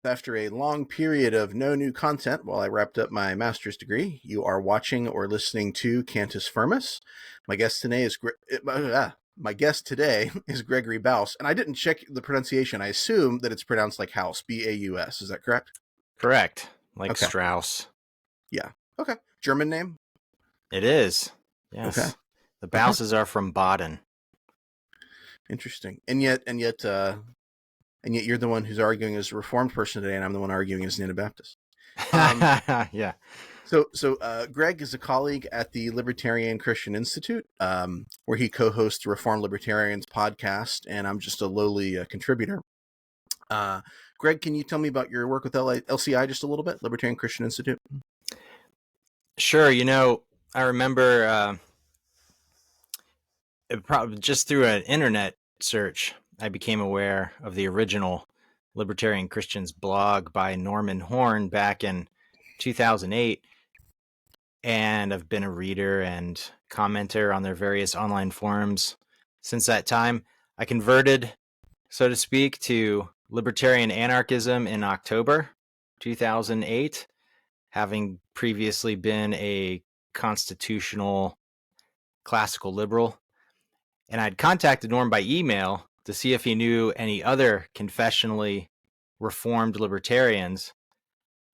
After a long period of no new content while I wrapped up my master's degree, you are watching or listening to Cantus Firmus. My guest today is Gregory Baus, and I didn't check the pronunciation. I assume that it's pronounced like house, B-A-U-S. Is that correct? Correct. Like Okay. Strauss. Yeah. Okay. German name? It is. Yes. Okay. The Bauses are from Baden. Interesting. And yet you're the one who's arguing as a Reformed person today, and I'm the one arguing as an Anabaptist. Yeah. So Greg is a colleague at the Libertarian Christian Institute, where he co-hosts the Reformed Libertarians podcast, and I'm just a lowly contributor. Greg, can you tell me about your work with LCI just a little bit, Libertarian Christian Institute? Sure. I remember probably just through an internet search, I became aware of the original Libertarian Christians blog by Norman Horn back in 2008. And I've been a reader and commenter on their various online forums since that time. I converted, so to speak, to libertarian anarchism in October 2008, having previously been a constitutional classical liberal. And I'd contacted Norm by email to see if he knew any other confessionally reformed libertarians.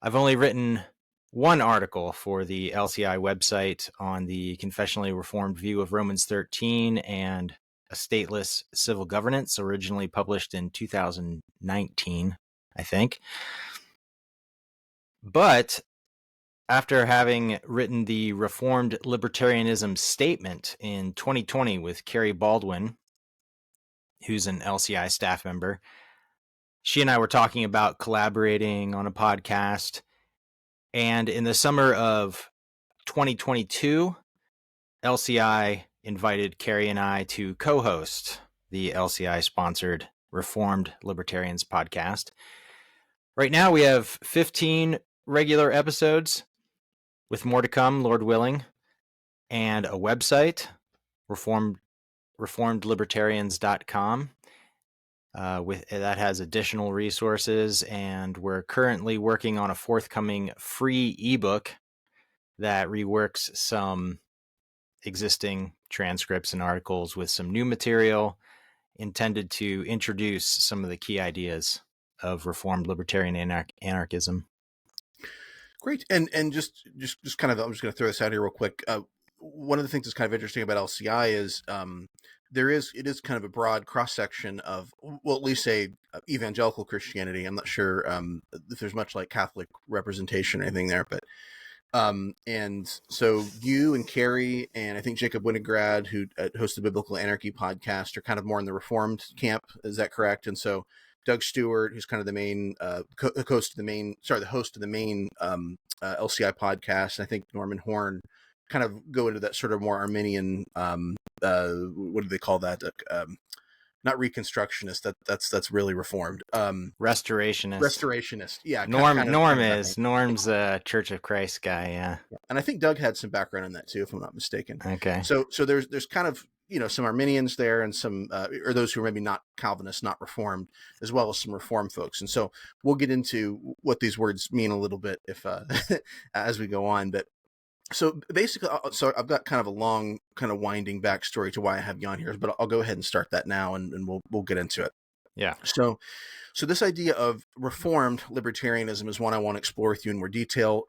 I've only written one article for the LCI website on the confessionally reformed view of Romans 13 and a stateless civil governance, originally published in 2019, I think. But after having written the Reformed Libertarianism Statement in 2020 with Carrie Baldwin, who's an LCI staff member, she and I were talking about collaborating on a podcast. And in the summer of 2022, LCI invited Carrie and I to co-host the LCI-sponsored Reformed Libertarians podcast. Right now, we have 15 regular episodes, with more to come, Lord willing, and a website, reformedlibertarians.com. That has additional resources, and we're currently working on a forthcoming free ebook that reworks some existing transcripts and articles with some new material intended to introduce some of the key ideas of Reformed Libertarian anarchism. Great. And just kind of, I'm just going to throw this out here real quick. One of the things that's kind of interesting about LCI is it is kind of a broad cross-section of, well, at least say evangelical Christianity. I'm not sure if there's much like Catholic representation or anything there, but and so you and Carrie and I think Jacob Winograd, who hosts the Biblical Anarchy podcast, are kind of more in the Reformed camp. Is that correct? And so Doug Stewart, who's kind of the main host of the main LCI podcast, and I think Norman Horn kind of go into that sort of more Arminian, what do they call that? Not Reconstructionist. That's really Reformed. Restorationist. Yeah. Norm's a Church of Christ guy. Yeah. And I think Doug had some background in that too, if I'm not mistaken. Okay. So there's kind of, some Arminians there and some, or those who are maybe not Calvinists, not Reformed, as well as some Reformed folks. And so we'll get into what these words mean a little bit if, as we go on. But so basically, so I've got kind of a long, kind of winding backstory to why I have you on here, but I'll go ahead and start that now, and we'll get into it. Yeah. So this idea of Reformed libertarianism is one I want to explore with you in more detail.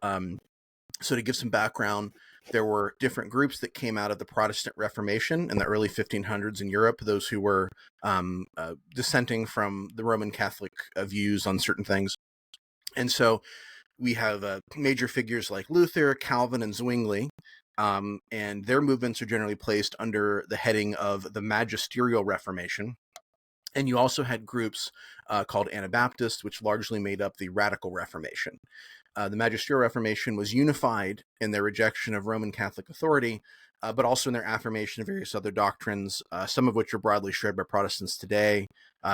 So to give some background, there were different groups that came out of the Protestant Reformation in the early 1500s in Europe, those who were dissenting from the Roman Catholic views on certain things. And so we have major figures like Luther, Calvin, and Zwingli, and their movements are generally placed under the heading of the Magisterial Reformation. And you also had groups called Anabaptists, which largely made up the Radical Reformation. The Magisterial Reformation was unified in their rejection of Roman Catholic authority, but also in their affirmation of various other doctrines, some of which are broadly shared by Protestants today.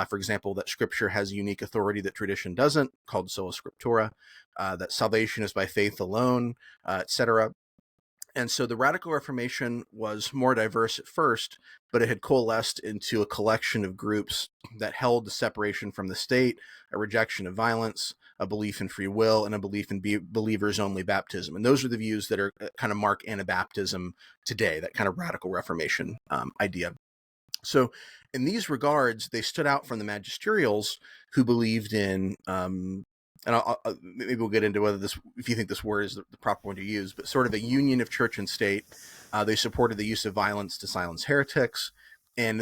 For example, that Scripture has a unique authority that tradition doesn't, called sola scriptura, that salvation is by faith alone, etc. And so the Radical Reformation was more diverse at first, but it had coalesced into a collection of groups that held the separation from the state, a rejection of violence, a belief in free will, and a belief in believers only baptism. And those are the views that are kind of mark Anabaptism today, that kind of radical Reformation idea. So in these regards, they stood out from the magisterials who believed in, and maybe we'll get into whether this, if you think this word is the proper one to use, but sort of a union of church and state. They supported the use of violence to silence heretics, and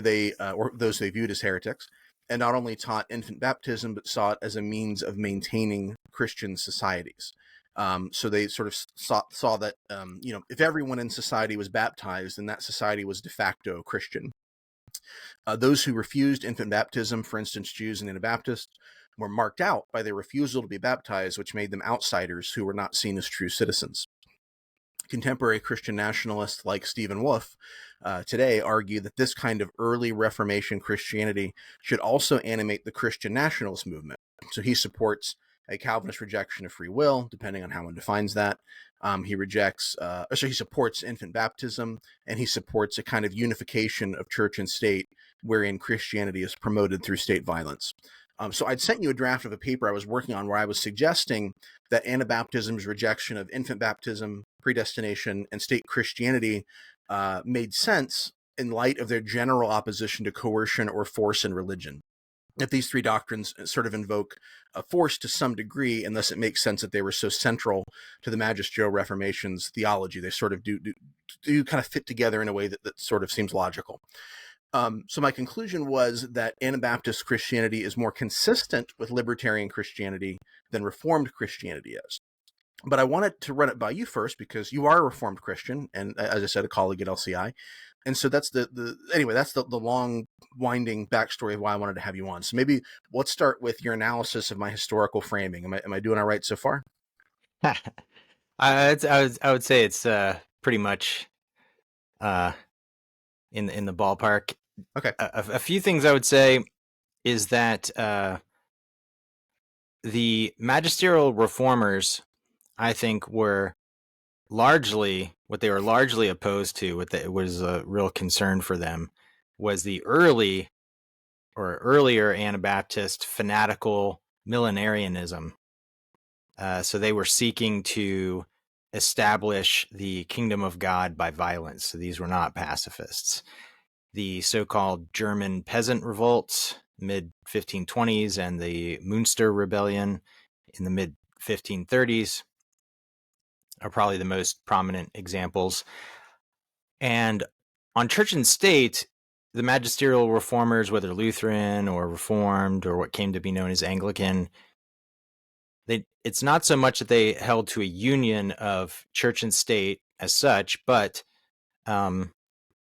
or those they viewed as heretics, and not only taught infant baptism, but saw it as a means of maintaining Christian societies. So they sort of saw that, if everyone in society was baptized, then that society was de facto Christian. Those who refused infant baptism, for instance, Jews and Anabaptists, were marked out by their refusal to be baptized, which made them outsiders who were not seen as true citizens. Contemporary Christian nationalists like Stephen Wolfe today argue that this kind of early Reformation Christianity should also animate the Christian nationalist movement. So he supports a Calvinist rejection of free will, depending on how one defines that. He supports infant baptism, and he supports a kind of unification of church and state wherein Christianity is promoted through state violence. So I'd sent you a draft of a paper I was working on where I was suggesting that Anabaptism's rejection of infant baptism, predestination, and state Christianity made sense in light of their general opposition to coercion or force in religion. That these three doctrines sort of invoke a force to some degree, and thus it makes sense that they were so central to the Magisterial Reformation's theology. They sort of do kind of fit together in a way that sort of seems logical. So my conclusion was that Anabaptist Christianity is more consistent with Libertarian Christianity than Reformed Christianity is. But I wanted to run it by you first because you are a Reformed Christian, and as I said, a colleague at LCI. And so that's that's the long winding backstory of why I wanted to have you on. So maybe let's start with your analysis of my historical framing. Am I doing all right so far? I would say it's pretty much in the ballpark. Okay. A few things I would say is that the magisterial reformers, I think, were largely opposed to, what was a real concern for them, was the earlier Anabaptist fanatical millenarianism. So they were seeking to establish the kingdom of God by violence. So these were not pacifists. The so-called German peasant revolts, mid-1520s, and the Münster Rebellion in the mid-1530s are probably the most prominent examples. And on church and state, the magisterial reformers, whether Lutheran or Reformed or what came to be known as Anglican, it's not so much that they held to a union of church and state as such, but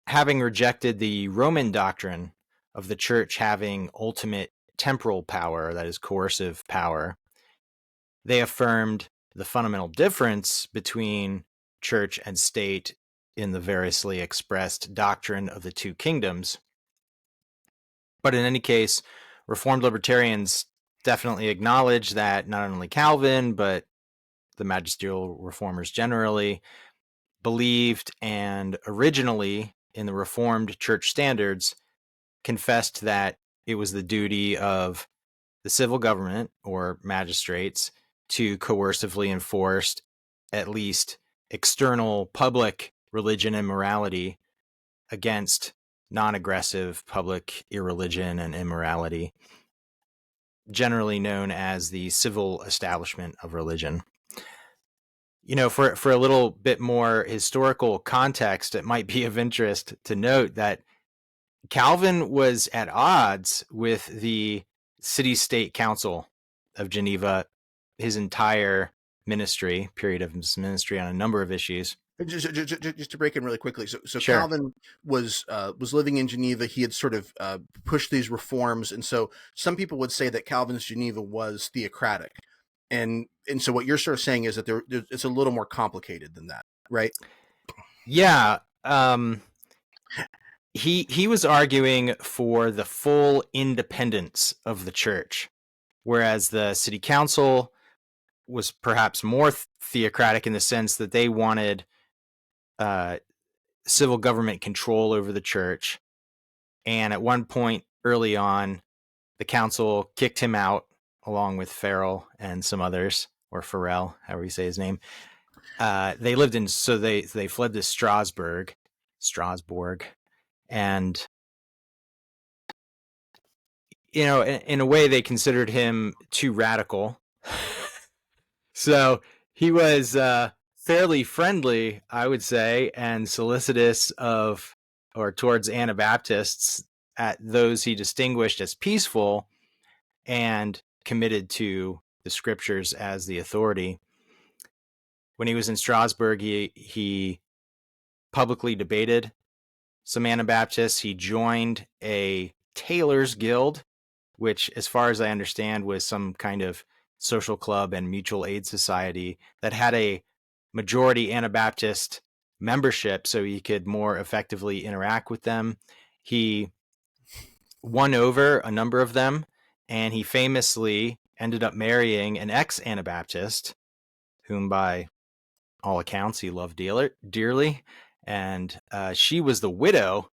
having rejected the Roman doctrine of the church having ultimate temporal power, that is coercive power, they affirmed the fundamental difference between church and state in the variously expressed doctrine of the two kingdoms. But in any case, Reformed libertarians definitely acknowledge that not only Calvin, but the magisterial reformers generally believed, and originally in the Reformed church standards confessed, that it was the duty of the civil government or magistrates to coercively enforce at least external public religion and morality against non-aggressive public irreligion and immorality, generally known as the civil establishment of religion. For a little bit more historical context, it might be of interest to note that Calvin was at odds with the city-state council of Geneva his entire period of his ministry on a number of issues. Just to break in really quickly. So Sure. Calvin was living in Geneva. He had sort of pushed these reforms. And so some people would say that Calvin's Geneva was theocratic. And so what you're sort of saying is that it's a little more complicated than that, right? Yeah. He was arguing for the full independence of the church, whereas the city council was perhaps more theocratic in the sense that they wanted civil government control over the church. And at one point early on, the council kicked him out along with Farrell and some others, or Farrell, however you say his name. They lived in, so they fled to Strasbourg, and in a way they considered him too radical. So he was fairly friendly, I would say, and solicitous towards Anabaptists, at those he distinguished as peaceful and committed to the scriptures as the authority. When he was in Strasbourg, he publicly debated some Anabaptists. He joined a tailors guild, which, as far as I understand, was some kind of social club and mutual aid society that had a majority Anabaptist membership, so he could more effectively interact with them. He won over a number of them, and he famously ended up marrying an ex-Anabaptist, whom by all accounts he loved dearly, and she was the widow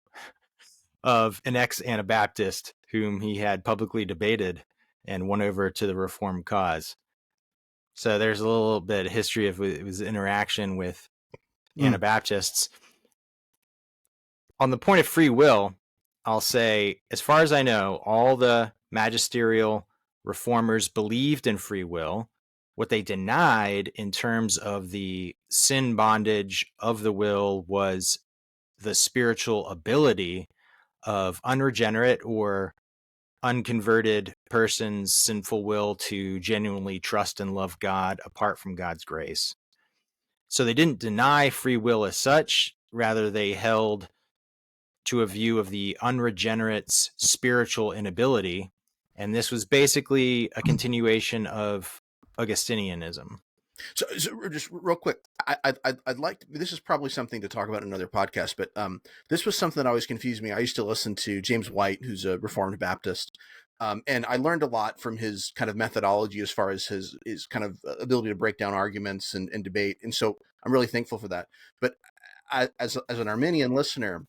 of an ex-Anabaptist whom he had publicly debated and won over to the Reformed cause. So there's a little bit of history of his interaction with Anabaptists. On the point of free will, I'll say, as far as I know, all the magisterial reformers believed in free will. What they denied in terms of the sin bondage of the will was the spiritual ability of unregenerate or unconverted person's sinful will to genuinely trust and love God apart from God's grace. So they didn't deny free will as such. Rather, they held to a view of the unregenerate's spiritual inability. And this was basically a continuation of Augustinianism. So just real quick, I'd like to, this is probably something to talk about in another podcast, but this was something that always confused me. I used to listen to James White, who's a Reformed Baptist, and I learned a lot from his kind of methodology as far as his kind of ability to break down arguments and debate. And so I'm really thankful for that. But as an Arminian listener,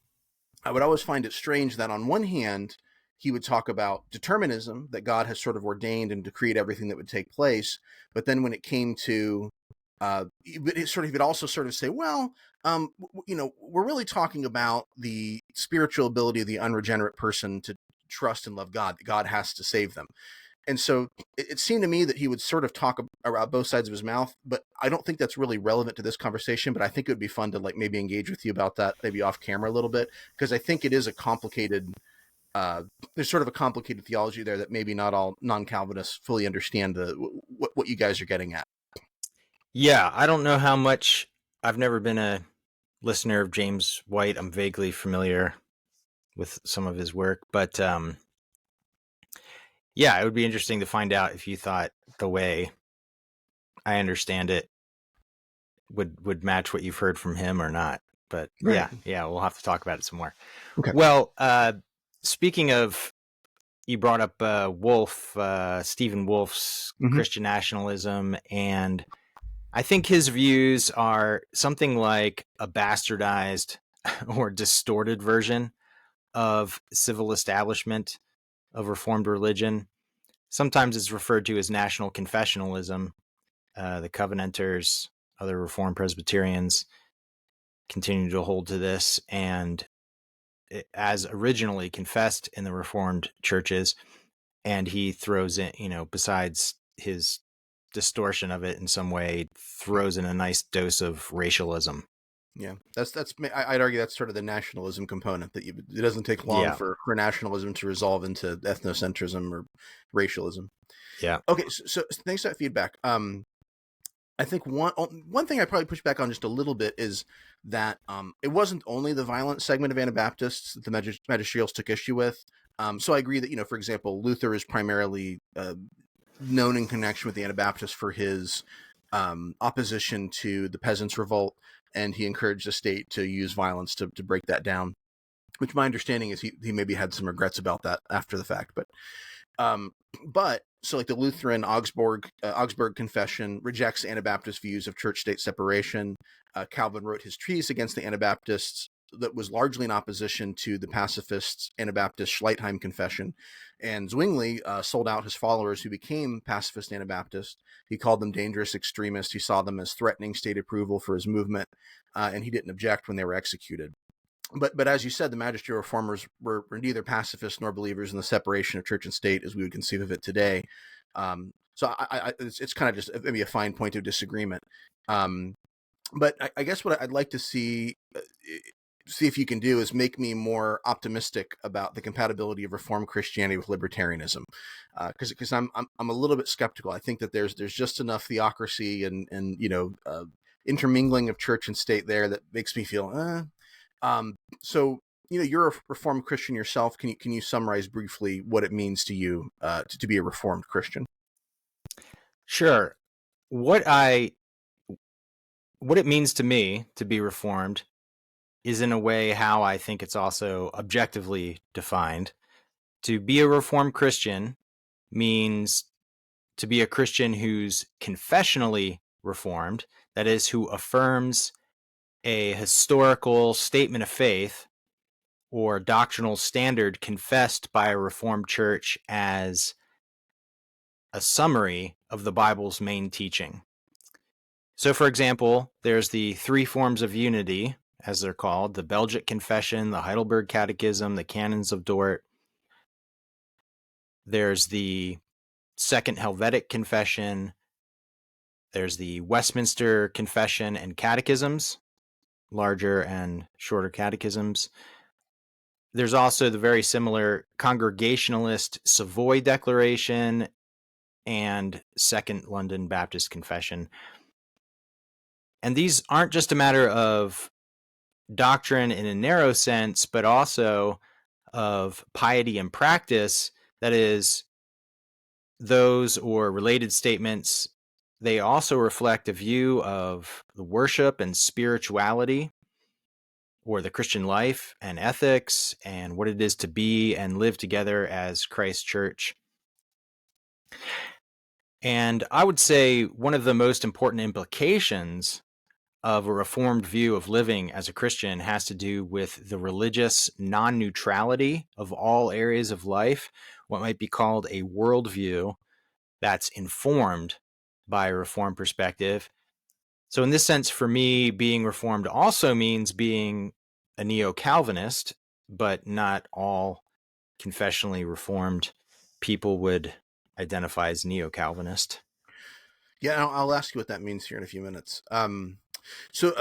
I would always find it strange that on one hand, he would talk about determinism, that God has sort of ordained and decreed everything that would take place. But then when it came to, he'd also sort of say, well, we're really talking about the spiritual ability of the unregenerate person to trust and love God, that God has to save them. And so it seemed to me that he would sort of talk about both sides of his mouth, but I don't think that's really relevant to this conversation. But I think it would be fun to maybe engage with you about that, maybe off camera a little bit, because I think it is a complicated, there's sort of a complicated theology there that maybe not all non-Calvinists fully understand what you guys are getting at. Yeah, I don't know how much. I've never been a listener of James White. I'm vaguely familiar with some of his work, but yeah, it would be interesting to find out if you thought the way I understand it would match what you've heard from him or not. But right. yeah, we'll have to talk about it some more. Okay. Well, speaking of, you brought up Stephen Wolf's Christian nationalism, and I think his views are something like a bastardized or distorted version of civil establishment of Reformed religion. Sometimes it's referred to as national confessionalism. The Covenanters, other Reformed Presbyterians continue to hold to this, and as originally confessed in the Reformed churches. And he throws in, besides his distortion of it in some way, throws in a nice dose of racialism. Yeah, I'd argue that's sort of the nationalism component, that it doesn't take long for nationalism to resolve into ethnocentrism or racialism. Yeah. Okay, so thanks for that feedback. I think one thing I probably push back on just a little bit is that it wasn't only the violent segment of Anabaptists that the magisterials took issue with. So I agree that, for example, Luther is primarily known in connection with the Anabaptists for his opposition to the Peasants' Revolt, and he encouraged the state to use violence to break that down, which my understanding is he maybe had some regrets about that after the fact. But so like the Lutheran Augsburg Confession rejects Anabaptist views of church-state separation. Calvin wrote his treatise against the Anabaptists that was largely in opposition to the pacifist Anabaptist Schleitheim Confession. And Zwingli sold out his followers who became pacifist Anabaptist. He called them dangerous extremists. He saw them as threatening state approval for his movement, and he didn't object when they were executed. But as you said, the magisterial reformers were neither pacifists nor believers in the separation of church and state as we would conceive of it today. So it's kind of just maybe a fine point of disagreement. But I guess what I'd like to see if you can do is make me more optimistic about the compatibility of Reformed Christianity with libertarianism, because I'm a little bit skeptical. I think that there's just enough theocracy and intermingling of church and state there that makes me feel. So you're a Reformed Christian yourself. Can you summarize briefly what it means to you to be a Reformed Christian? Sure. What it means to me to be Reformed is in a way how I think it's also objectively defined. To be a Reformed Christian means to be a Christian who's confessionally Reformed, that is, who affirms a historical statement of faith or doctrinal standard confessed by a Reformed church as a summary of the Bible's main teaching. So, for example, there's the three forms of unity, as they're called: the Belgic Confession, the Heidelberg Catechism, the Canons of Dort. There's the Second Helvetic Confession. There's the Westminster Confession and Catechisms, larger and shorter catechisms. There's also the very similar Congregationalist Savoy Declaration and Second London Baptist Confession. And these aren't just a matter of doctrine in a narrow sense, but also of piety and practice. That is, those or related statements, they also reflect a view of the worship and spirituality, or the Christian life and ethics, and what it is to be and live together as Christ's church. And I would say one of the most important implications of a Reformed view of living as a Christian has to do with the religious non-neutrality of all areas of life, what might be called a worldview that's informed by a Reformed perspective. So in this sense, for me, being Reformed also means being a neo-Calvinist, but not all confessionally Reformed people would identify as neo-Calvinist. Yeah, I'll ask you what that means here in a few minutes. So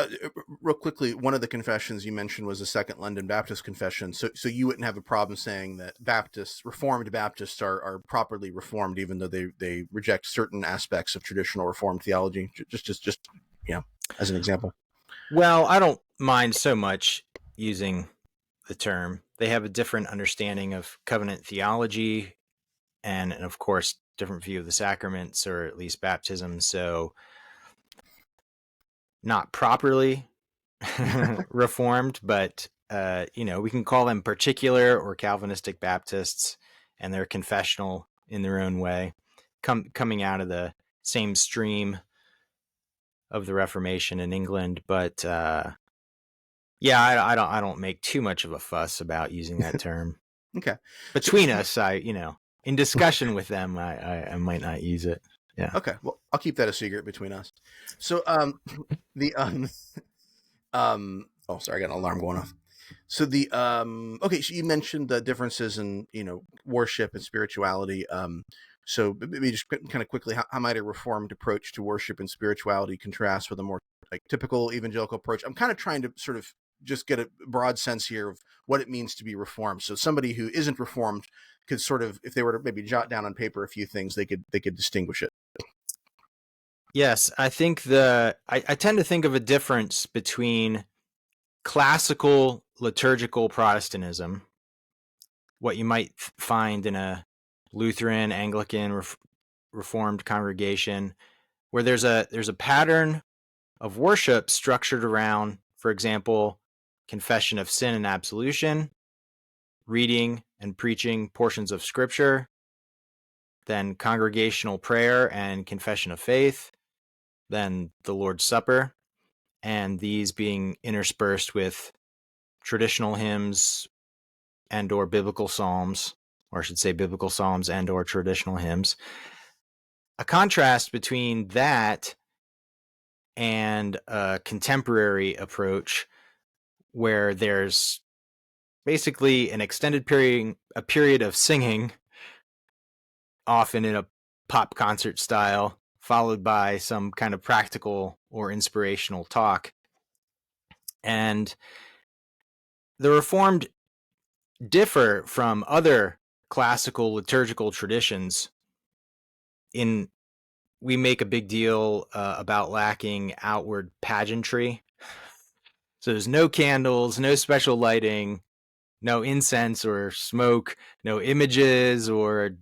real quickly, one of the confessions you mentioned was the Second London Baptist Confession. So you wouldn't have a problem saying that Reformed Baptists are properly Reformed, even though they reject certain aspects of traditional Reformed theology. Just as an example. Well, I don't mind so much using the term. They have a different understanding of covenant theology, and of course, different view of the sacraments, or at least baptism. So not properly Reformed, but we can call them particular or Calvinistic Baptists, and they're confessional in their own way, coming out of the same stream of the Reformation in England. But I don't make too much of a fuss about using that term. Okay. Between us, in discussion with them, I might not use it. Yeah. Okay. Well, I'll keep that a secret between us. So, oh, sorry, I got an alarm going off. So okay, so you mentioned the differences in, worship and spirituality. So maybe just kind of quickly, how might a Reformed approach to worship and spirituality contrast with a more typical evangelical approach? I'm kind of trying to sort of just get a broad sense here of what it means to be Reformed. So somebody who isn't Reformed could sort of, if they were to maybe jot down on paper a few things, they could distinguish it. Yes, I think I tend to think of a difference between classical liturgical Protestantism, what you might find in a Lutheran, Anglican, Reformed congregation, where there's a pattern of worship structured around, for example, confession of sin and absolution, reading and preaching portions of Scripture, then congregational prayer and confession of faith, then the Lord's Supper, and these being interspersed with traditional hymns and or biblical psalms, or I should say biblical psalms and or traditional hymns. A contrast between that and a contemporary approach where there's basically an extended period of singing, often in a pop concert style, followed by some kind of practical or inspirational talk. And the Reformed differ from other classical liturgical traditions in we make a big deal about lacking outward pageantry. So there's no candles, no special lighting, no incense or smoke, no images or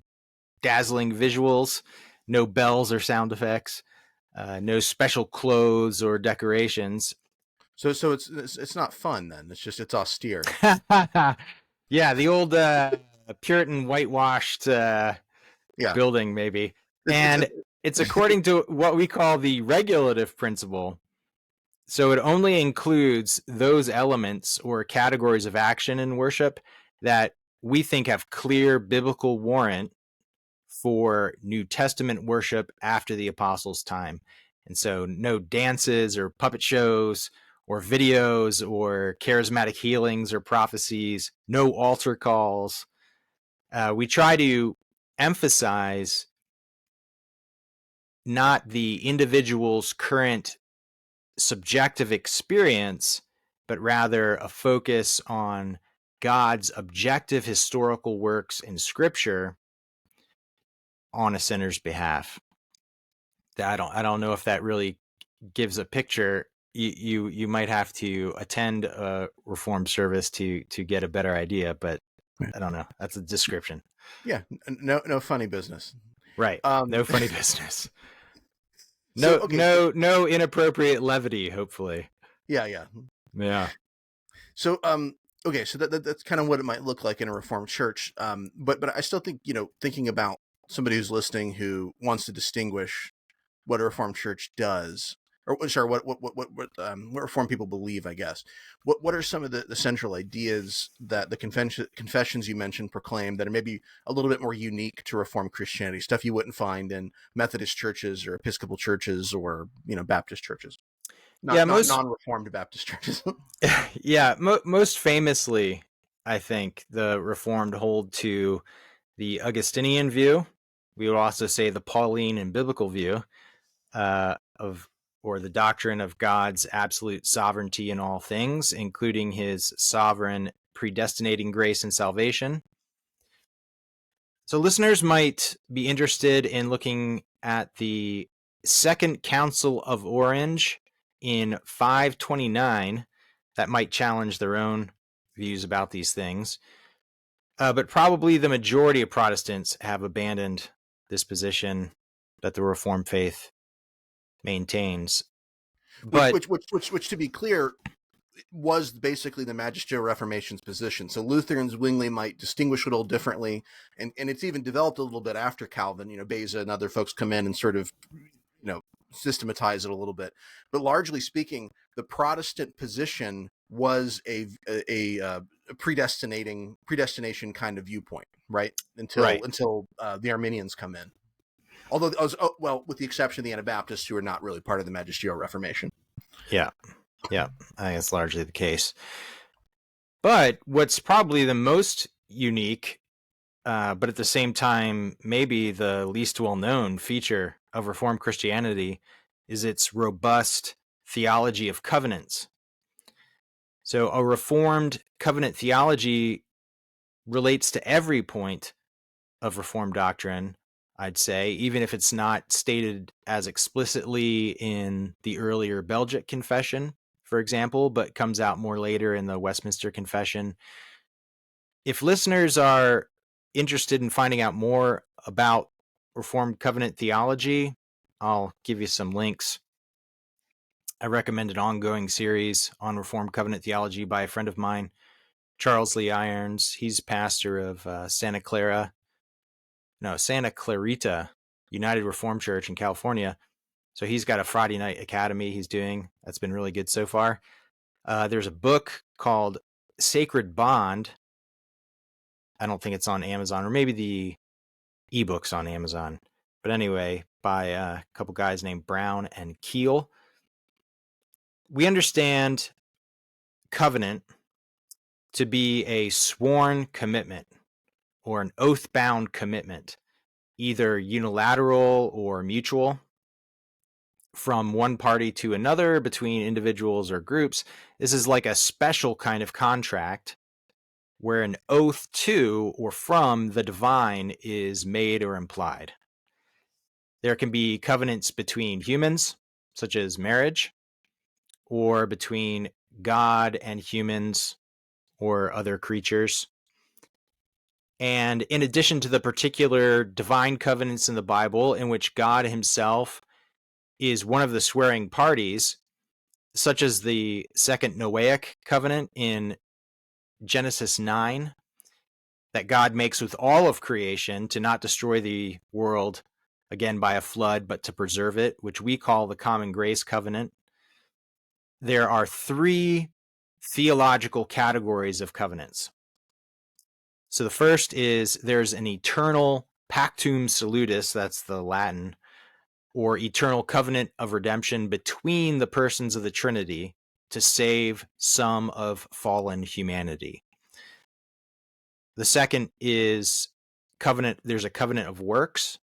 dazzling visuals, no bells or sound effects, no special clothes or decorations. So it's not fun then. It's austere. Yeah, the old Puritan whitewashed building, maybe. And it's according to what we call the regulative principle. So it only includes those elements or categories of action in worship that we think have clear biblical warrant for New Testament worship after the apostles' time. And so no dances or puppet shows or videos or charismatic healings or prophecies, no altar calls. We try to emphasize not the individual's current subjective experience, but rather a focus on God's objective historical works in Scripture on a sinner's behalf. I don't know if that really gives a picture. You might have to attend a Reformed service to get a better idea, but I don't know. That's a description. Yeah, no funny business. Right. No funny business. No inappropriate levity, hopefully. Yeah. So okay, so that's kind of what it might look like in a Reformed church. But I still think, thinking about somebody who's listening who wants to distinguish what a Reformed church does, or sorry, what Reformed people believe, I guess. What are some of the central ideas that the confessions you mentioned proclaim that are maybe a little bit more unique to Reformed Christianity, stuff you wouldn't find in Methodist churches or Episcopal churches or Baptist churches? Not non-Reformed Baptist churches. Yeah, most famously, I think the Reformed hold to the Augustinian view. We would also say the Pauline and biblical view or the doctrine of God's absolute sovereignty in all things, including his sovereign predestinating grace and salvation. So listeners might be interested in looking at the Second Council of Orange in 529. That might challenge their own views about these things. But probably the majority of Protestants have abandoned this position that the Reformed faith maintains. But which to be clear, was basically the Magisterial Reformation's position. So Lutherans, Zwingli might distinguish it a little differently, and it's even developed a little bit after Calvin. Beza and other folks come in and sort of, systematize it a little bit. But largely speaking, the Protestant position was a predestination kind of viewpoint, right? Until the Arminians come in. Although, with the exception of the Anabaptists, who are not really part of the Magisterial Reformation. Yeah, I think it's largely the case. But what's probably the most unique, but at the same time, maybe the least well-known feature of Reformed Christianity is its robust theology of covenants. So a Reformed covenant theology relates to every point of Reformed doctrine, I'd say, even if it's not stated as explicitly in the earlier Belgic Confession, for example, but comes out more later in the Westminster Confession. If listeners are interested in finding out more about Reformed covenant theology, I'll give you some links. I recommend an ongoing series on Reformed covenant theology by a friend of mine, Charles Lee Irons. He's pastor of Santa Clarita United Reformed Church in California. So he's got a Friday night academy he's doing. That's been really good so far. There's a book called Sacred Bond. I don't think it's on Amazon, or maybe the ebook's on Amazon. But anyway, by a couple guys named Brown and Keel. We understand covenant to be a sworn commitment or an oath-bound commitment, either unilateral or mutual, from one party to another, between individuals or groups. This is like a special kind of contract where an oath to or from the divine is made or implied. There can be covenants between humans, such as marriage, or between God and humans or other creatures. And in addition to the particular divine covenants in the Bible, in which God himself is one of the swearing parties, such as the second Noahic covenant in Genesis 9, that God makes with all of creation to not destroy the world again by a flood, but to preserve it, which we call the common grace covenant. There are three theological categories of covenants. So the first is there's an eternal pactum salutis, that's the Latin, or eternal covenant of redemption between the persons of the Trinity to save some of fallen humanity. The second is covenant. There's a covenant of works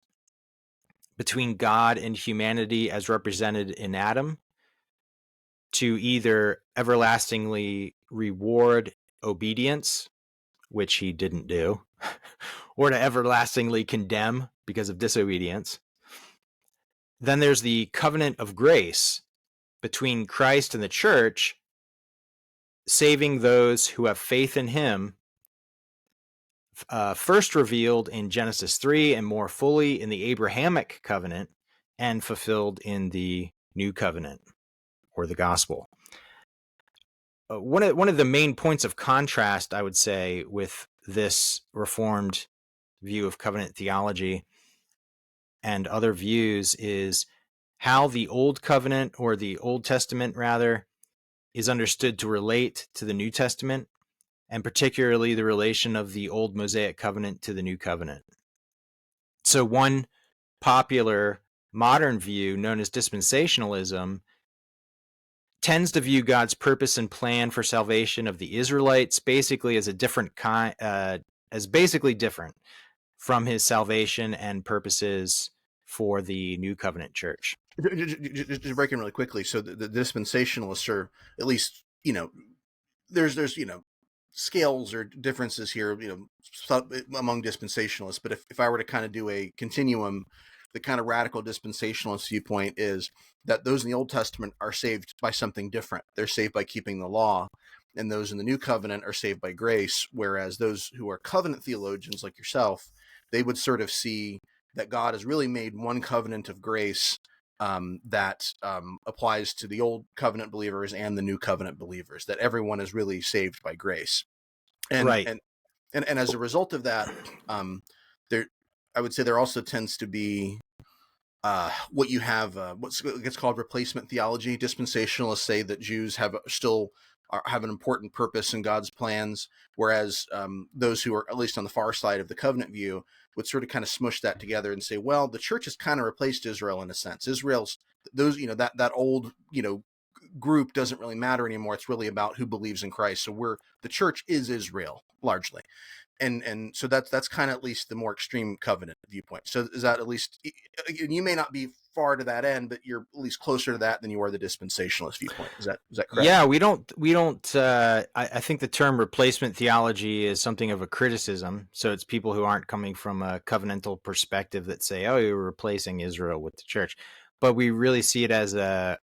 between God and humanity as represented in Adam to either everlastingly reward obedience, which he didn't do, or to everlastingly condemn because of disobedience. Then there's the covenant of grace between Christ and the church, saving those who have faith in him, first revealed in Genesis 3 and more fully in the Abrahamic covenant and fulfilled in the new covenant or the gospel. One of the main points of contrast, I would say, with this Reformed view of covenant theology and other views is how the Old Covenant, or the Old Testament rather, is understood to relate to the New Testament, and particularly the relation of the Old Mosaic Covenant to the New Covenant. So one popular modern view, known as dispensationalism, tends to view God's purpose and plan for salvation of the Israelites basically as a different kind, as basically different from his salvation and purposes for the New Covenant Church. Just breaking really quickly. So the dispensationalists are, at least, there's scales or differences here, among dispensationalists. But if I were to kind of do a continuum, the kind of radical dispensationalist viewpoint is that those in the Old Testament are saved by something different. They're saved by keeping the law, and those in the New Covenant are saved by grace. Whereas those who are covenant theologians like yourself, they would sort of see that God has really made one covenant of grace that applies to the Old Covenant believers and the New Covenant believers, that everyone is really saved by grace. And right. And as a result of that, I would say there also tends to be what you have, what gets called replacement theology. Dispensationalists say that Jews have an important purpose in God's plans, whereas those who are at least on the far side of the covenant view would sort of kind of smush that together and say, well, the church has kind of replaced Israel in a sense. Israel's that old group doesn't really matter anymore. It's really about who believes in Christ. So the church is Israel largely. And so that's kind of at least the more extreme covenant viewpoint. So is that at least, you may not be far to that end, but you're at least closer to that than you are the dispensationalist viewpoint. Is that correct? Yeah, we don't. I think the term replacement theology is something of a criticism. So it's people who aren't coming from a covenantal perspective that say, "Oh, you're replacing Israel with the church," but we really see it as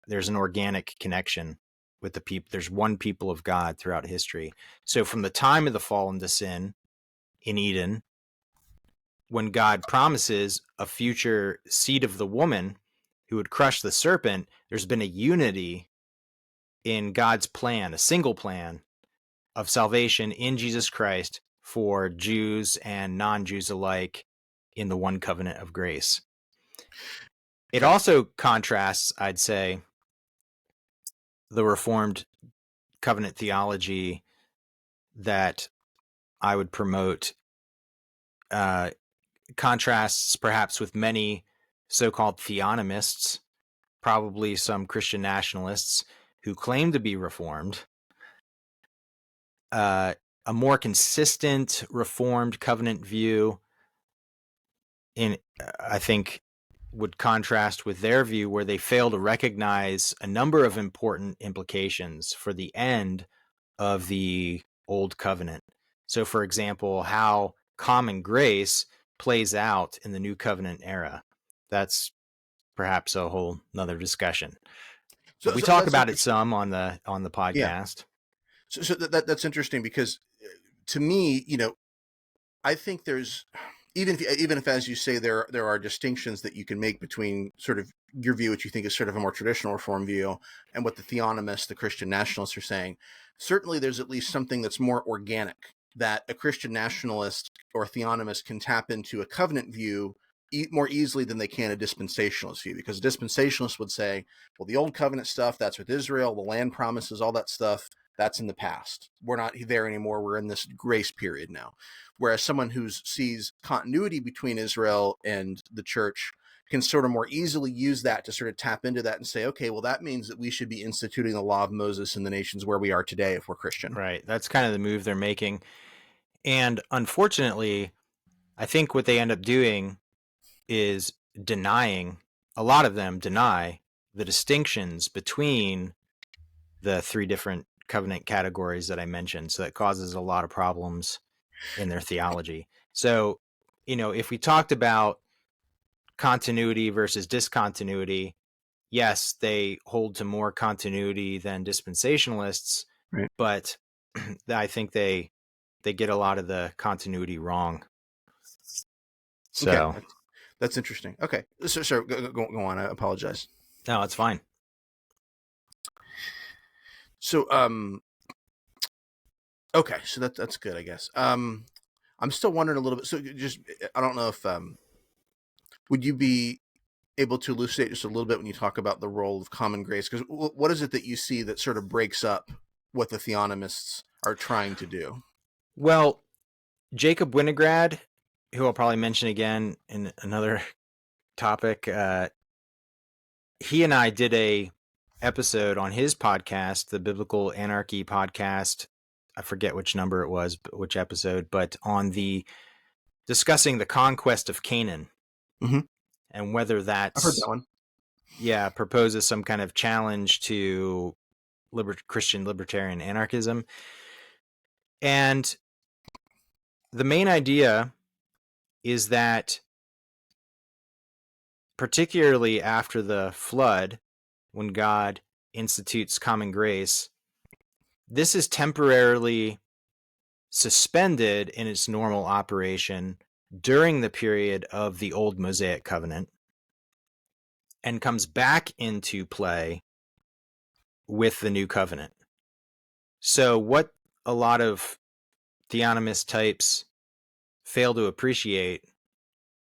there's an organic connection with the people. There's one people of God throughout history. So from the time of the fall into sin in Eden, when God promises a future seed of the woman who would crush the serpent, there's been a unity in God's plan, a single plan of salvation in Jesus Christ for Jews and non-Jews alike in the one covenant of grace. It also contrasts, I'd say, the Reformed covenant theology that I would promote contrasts perhaps with many so-called theonomists, probably some Christian nationalists who claim to be Reformed. A more consistent Reformed covenant view, I think, would contrast with their view, where they fail to recognize a number of important implications for the end of the Old Covenant. So, for example, how common grace plays out in the New Covenant era. That's perhaps a whole nother discussion. But we So talk that's about it interesting. some on the Yeah. podcast. So that's interesting because to me, I think there's even if as you say there are distinctions that you can make between sort of your view, which you think is sort of a more traditional Reform view, and what the theonomists, the Christian nationalists, are saying. Certainly, there's at least something that's more organic that a Christian nationalist or theonomist can tap into a covenant view more easily than they can a dispensationalist view, because a dispensationalist would say, well, the old covenant stuff, that's with Israel, the land promises, all that stuff, that's in the past. We're not there anymore. We're in this grace period now. Whereas someone who sees continuity between Israel and the church can sort of more easily use that to sort of tap into that and say, okay, well, that means that we should be instituting the law of Moses in the nations where we are today if we're Christian. Right. That's kind of the move they're making. And unfortunately, I think what they end up doing is denying, a lot of them deny the distinctions between the three different covenant categories that I mentioned. So that causes a lot of problems in their theology. So, if we talked about continuity versus discontinuity, yes, they hold to more continuity than dispensationalists, Right. but I think they get a lot of the continuity wrong. Okay. So, That's interesting. Okay. So go on. I apologize. no, it's fine. So, okay. So that's good, I guess. I'm still wondering a little bit. So I don't know if, would you be able to elucidate just a little bit when you talk about the role of common grace? Because what is it that you see that sort of breaks up what the theonomists are trying to do? Well, Jacob Winograd, who I'll probably mention again in another topic, he and I did a episode on his podcast, the Biblical Anarchy podcast. I forget which number it was, which episode, but on discussing the conquest of Canaan, mm-hmm. and whether I've heard that's, that one. proposes some kind of challenge to Christian libertarian anarchism. And the main idea is that, particularly after the flood, when God institutes common grace, this is temporarily suspended in its normal operation during the period of the old Mosaic covenant and comes back into play with the new covenant. So what a lot of theonomist types fail to appreciate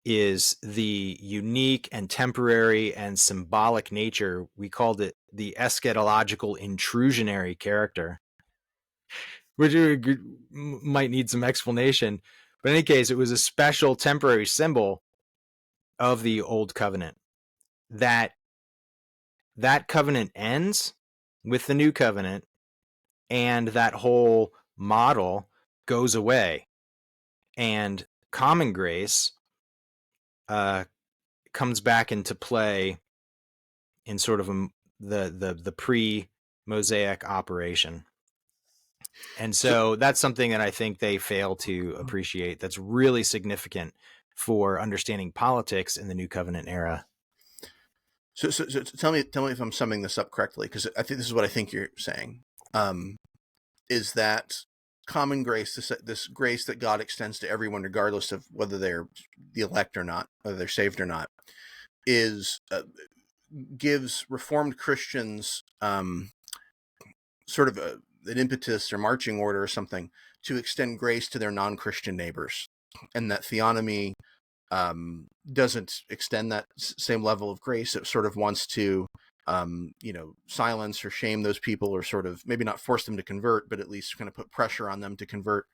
is the unique and temporary and symbolic nature. We called it the eschatological intrusionary character, which might need some explanation. But in any case, it was a special temporary symbol of the old covenant. That covenant ends with the new covenant, and that whole model goes away. And common grace comes back into play in sort of the pre-Mosaic operation. And so that's something that I think they fail to appreciate. That's really significant for understanding politics in the New Covenant era. So tell me if I'm summing this up correctly, because I think this is what I think you're saying. Is that common grace, this grace that God extends to everyone, regardless of whether they're the elect or not, whether they're saved or not, gives Reformed Christians sort of an impetus or marching order or something to extend grace to their non-Christian neighbors, and that theonomy doesn't extend that same level of grace. It sort of wants to silence or shame those people, or sort of maybe not force them to convert, but at least kind of put pressure on them to convert,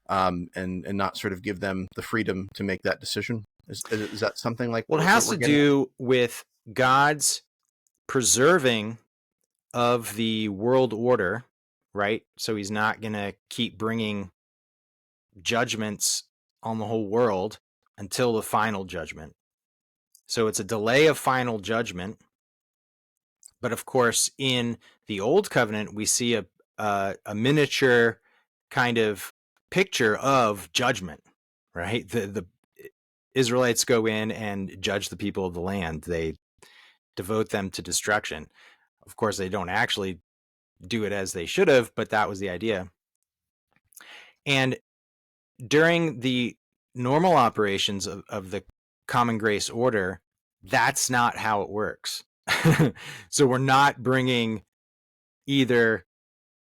and not sort of give them the freedom to make that decision. Is that something like Well, it what has we're to getting at? do with God's preserving of the world order, right? So he's not going to keep bringing judgments on the whole world until the final judgment. So it's a delay of final judgment. But of course, in the Old Covenant, we see a miniature kind of picture of judgment, right? The Israelites go in and judge the people of the land. They devote them to destruction. Of course, they don't actually do it as they should have, but that was the idea. And during the normal operations of the common grace order, that's not how it works. So we're not bringing either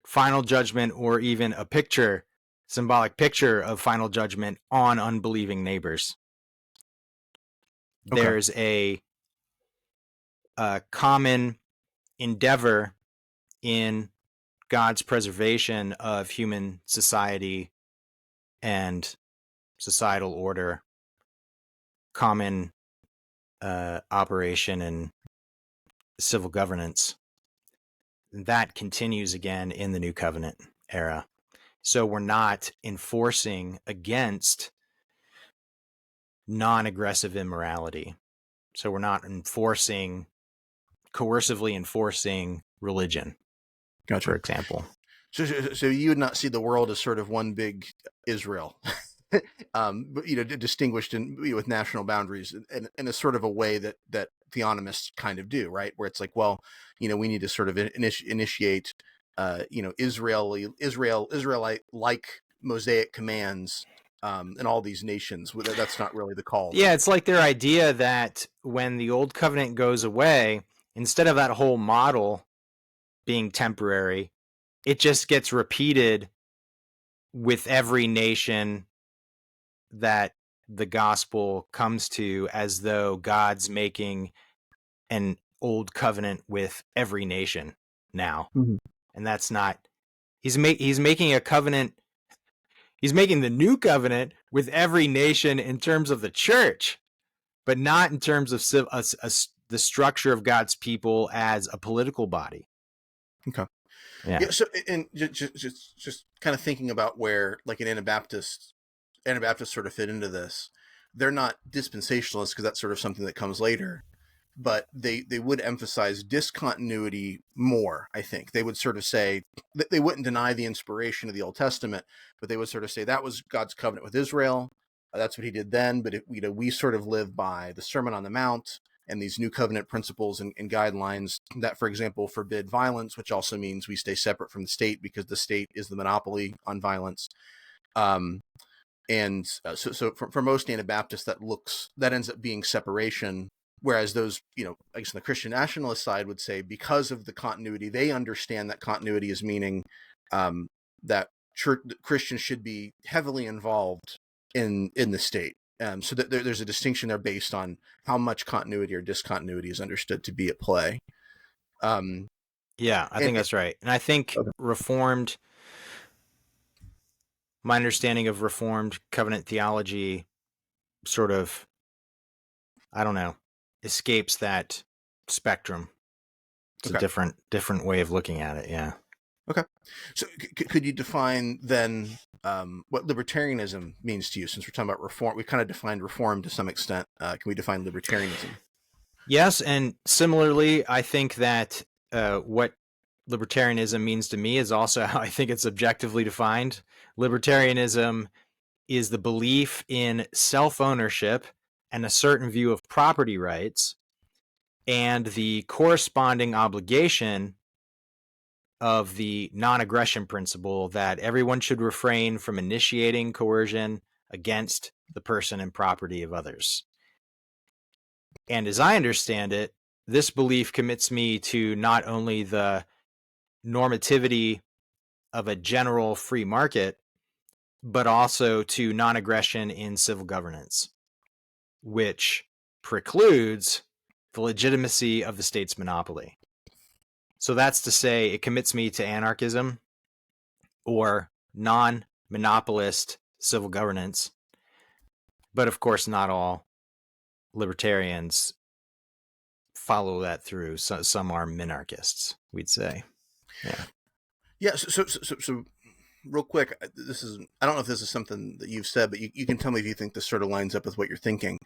final judgment or even a picture, symbolic picture of final judgment on unbelieving neighbors. Okay. There's a common endeavor in God's preservation of human society and societal order, common operation and civil governance. That continues again in the New Covenant era. So we're not enforcing against non-aggressive immorality. So we're not coercively enforcing religion, Gotcha. for example. So you would not see the world as sort of one big Israel, but distinguished with national boundaries, in a sort of a way that theonomists kind of do, right? Where it's like, well, we need to sort of initiate, Israelite like Mosaic commands, in all these nations. That's not really the call. Yeah, it's like their idea that when the Old Covenant goes away, instead of that whole model being temporary, it just gets repeated with every nation that the gospel comes to, as though God's making an old covenant with every nation now. Mm-hmm. And that's not, he's making a covenant. He's making the new covenant with every nation in terms of the church, but not in terms of the structure of God's people as a political body. Okay. Yeah. So, and just kind of thinking about where, like, an Anabaptists sort of fit into this. They're not dispensationalists, because that's sort of something that comes later, but they would emphasize discontinuity more. I think they would sort of say that they wouldn't deny the inspiration of the Old Testament, but they would sort of say that was God's covenant with Israel. That's what he did then. But we sort of live by the Sermon on the Mount and these new covenant principles and guidelines that, for example, forbid violence, which also means we stay separate from the state because the state is the monopoly on violence. So for most Anabaptists, that ends up being separation. Whereas those, I guess on the Christian nationalist side would say, because of the continuity, they understand that continuity is meaning that Christians should be heavily involved in the state. So that there's a distinction there based on how much continuity or discontinuity is understood to be at play. Yeah, I think that's right. And I think my understanding of Reformed covenant theology sort of, I don't know, escapes that spectrum. It's a different way of looking at it. Yeah. Okay. So could you define then what libertarianism means to you? Since we're talking about reform, we kind of defined reform to some extent. Can we define libertarianism? Yes. And similarly, I think that what libertarianism means to me is also how I think it's objectively defined. Libertarianism is the belief in self-ownership and a certain view of property rights, and the corresponding obligation of the non-aggression principle that everyone should refrain from initiating coercion against the person and property of others. And as I understand it, this belief commits me to not only the normativity of a general free market, but also to non-aggression in civil governance, which precludes the legitimacy of the state's monopoly. So that's to say it commits me to anarchism or non-monopolist civil governance. But of course, not all libertarians follow that through. So, some are minarchists, we'd say. Yeah. Yeah. So real quick, I don't know if this is something that you've said, but you can tell me if you think this sort of lines up with what you're thinking.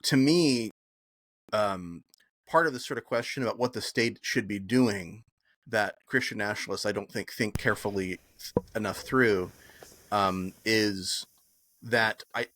To me, part of the sort of question about what the state should be doing that Christian nationalists, I don't think carefully enough through, is that I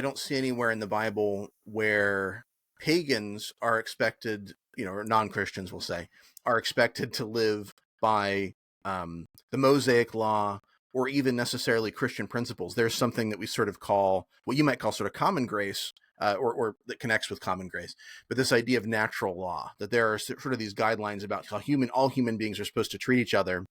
don't see anywhere in the Bible where pagans are expected, or non-Christians will say, are expected to live by the Mosaic law or even necessarily Christian principles. There's something that we sort of call, what you might call sort of common grace, or that connects with common grace. But this idea of natural law, that there are sort of these guidelines about how all human beings are supposed to treat each other.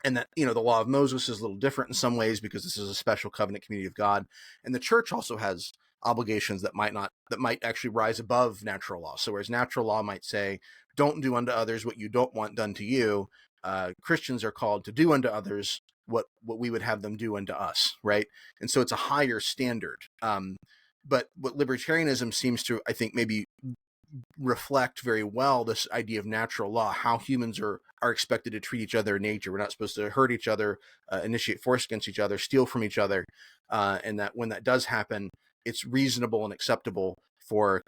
And that, the law of Moses is a little different in some ways because this is a special covenant community of God. And the church also has obligations that might actually rise above natural law. So whereas natural law might say, don't do unto others what you don't want done to you, Christians are called to do unto others what we would have them do unto us, right? And so it's a higher standard. But what libertarianism seems to, I think, maybe reflect very well this idea of natural law, how humans are expected to treat each other in nature. We're not supposed to hurt each other, initiate force against each other, steal from each other, and that when that does happen, it's reasonable and acceptable for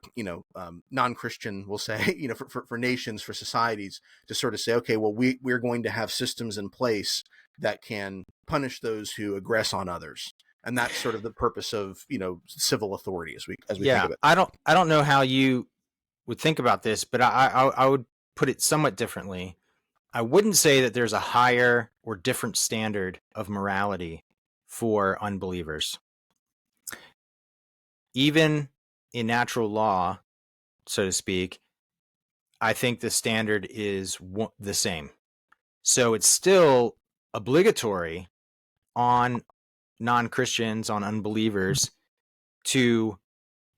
non-Christian, we'll say, for nations, for societies to sort of say, okay, well, we're going to have systems in place that can punish those who aggress on others. And that's sort of the purpose of civil authority as we think of it. I don't know how you would think about this, but I would put it somewhat differently. I wouldn't say that there's a higher or different standard of morality for unbelievers. Even in natural law, so to speak, I think the standard is the same. So it's still obligatory on non-Christians, on unbelievers, to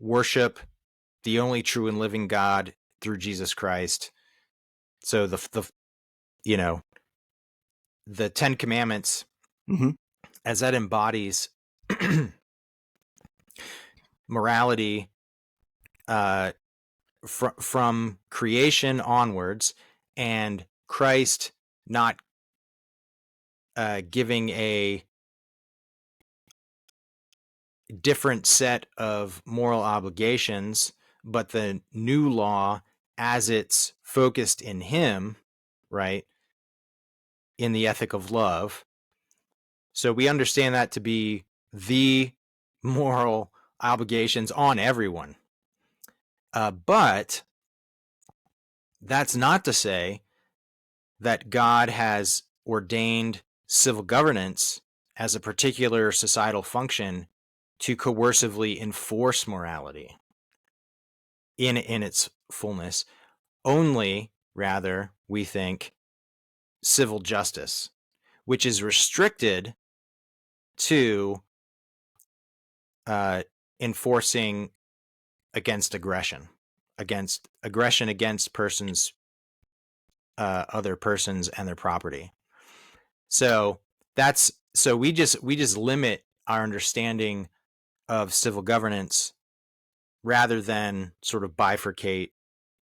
worship the only true and living God through Jesus Christ. So the Ten Commandments, as that embodies morality from creation onwards, and Christ not giving a different set of moral obligations, but the new law as it's focused in him, right, in the ethic of love. So we understand that to be the moral obligations on everyone. But that's not to say that God has ordained civil governance as a particular societal function to coercively enforce morality in its fullness. Only, rather, we think, civil justice, which is restricted to enforcing against aggression against persons, other persons and their property. So we just limit our understanding of civil governance rather than sort of bifurcate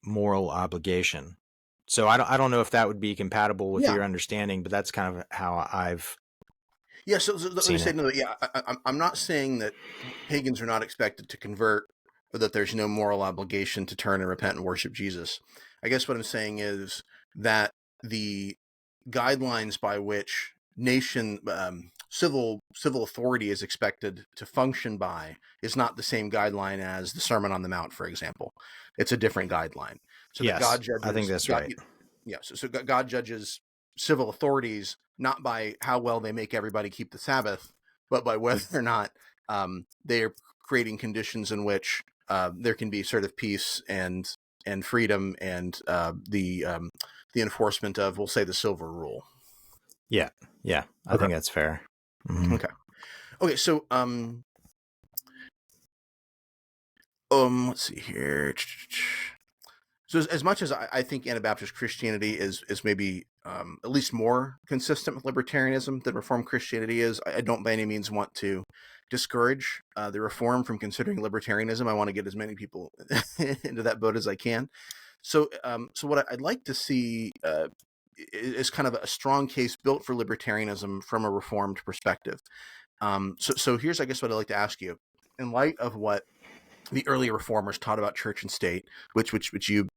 moral obligation. So I don't know if that would be compatible with your understanding, but that's kind of how I've so let me say no. Yeah, I'm not saying that pagans are not expected to convert, or that there's no moral obligation to turn and repent and worship Jesus. I guess what I'm saying is that the guidelines by which civil authority is expected to function by is not the same guideline as the Sermon on the Mount, for example. It's a different guideline. So yes, that God judges, I think that's right. Yeah, so God judges civil authorities not by how well they make everybody keep the Sabbath, but by whether or not they are creating conditions in which there can be sort of peace and freedom and the enforcement of, we'll say, the silver rule. Yeah, I think that's fair. Mm-hmm. Okay. So let's see here. So as much as I think Anabaptist Christianity is maybe at least more consistent with libertarianism than Reformed Christianity is, I don't by any means want to discourage the Reform from considering libertarianism. I want to get as many people into that boat as I can. So what I'd like to see is kind of a strong case built for libertarianism from a Reformed perspective. So here's, I guess, what I'd like to ask you. In light of what the early reformers taught about church and state, which you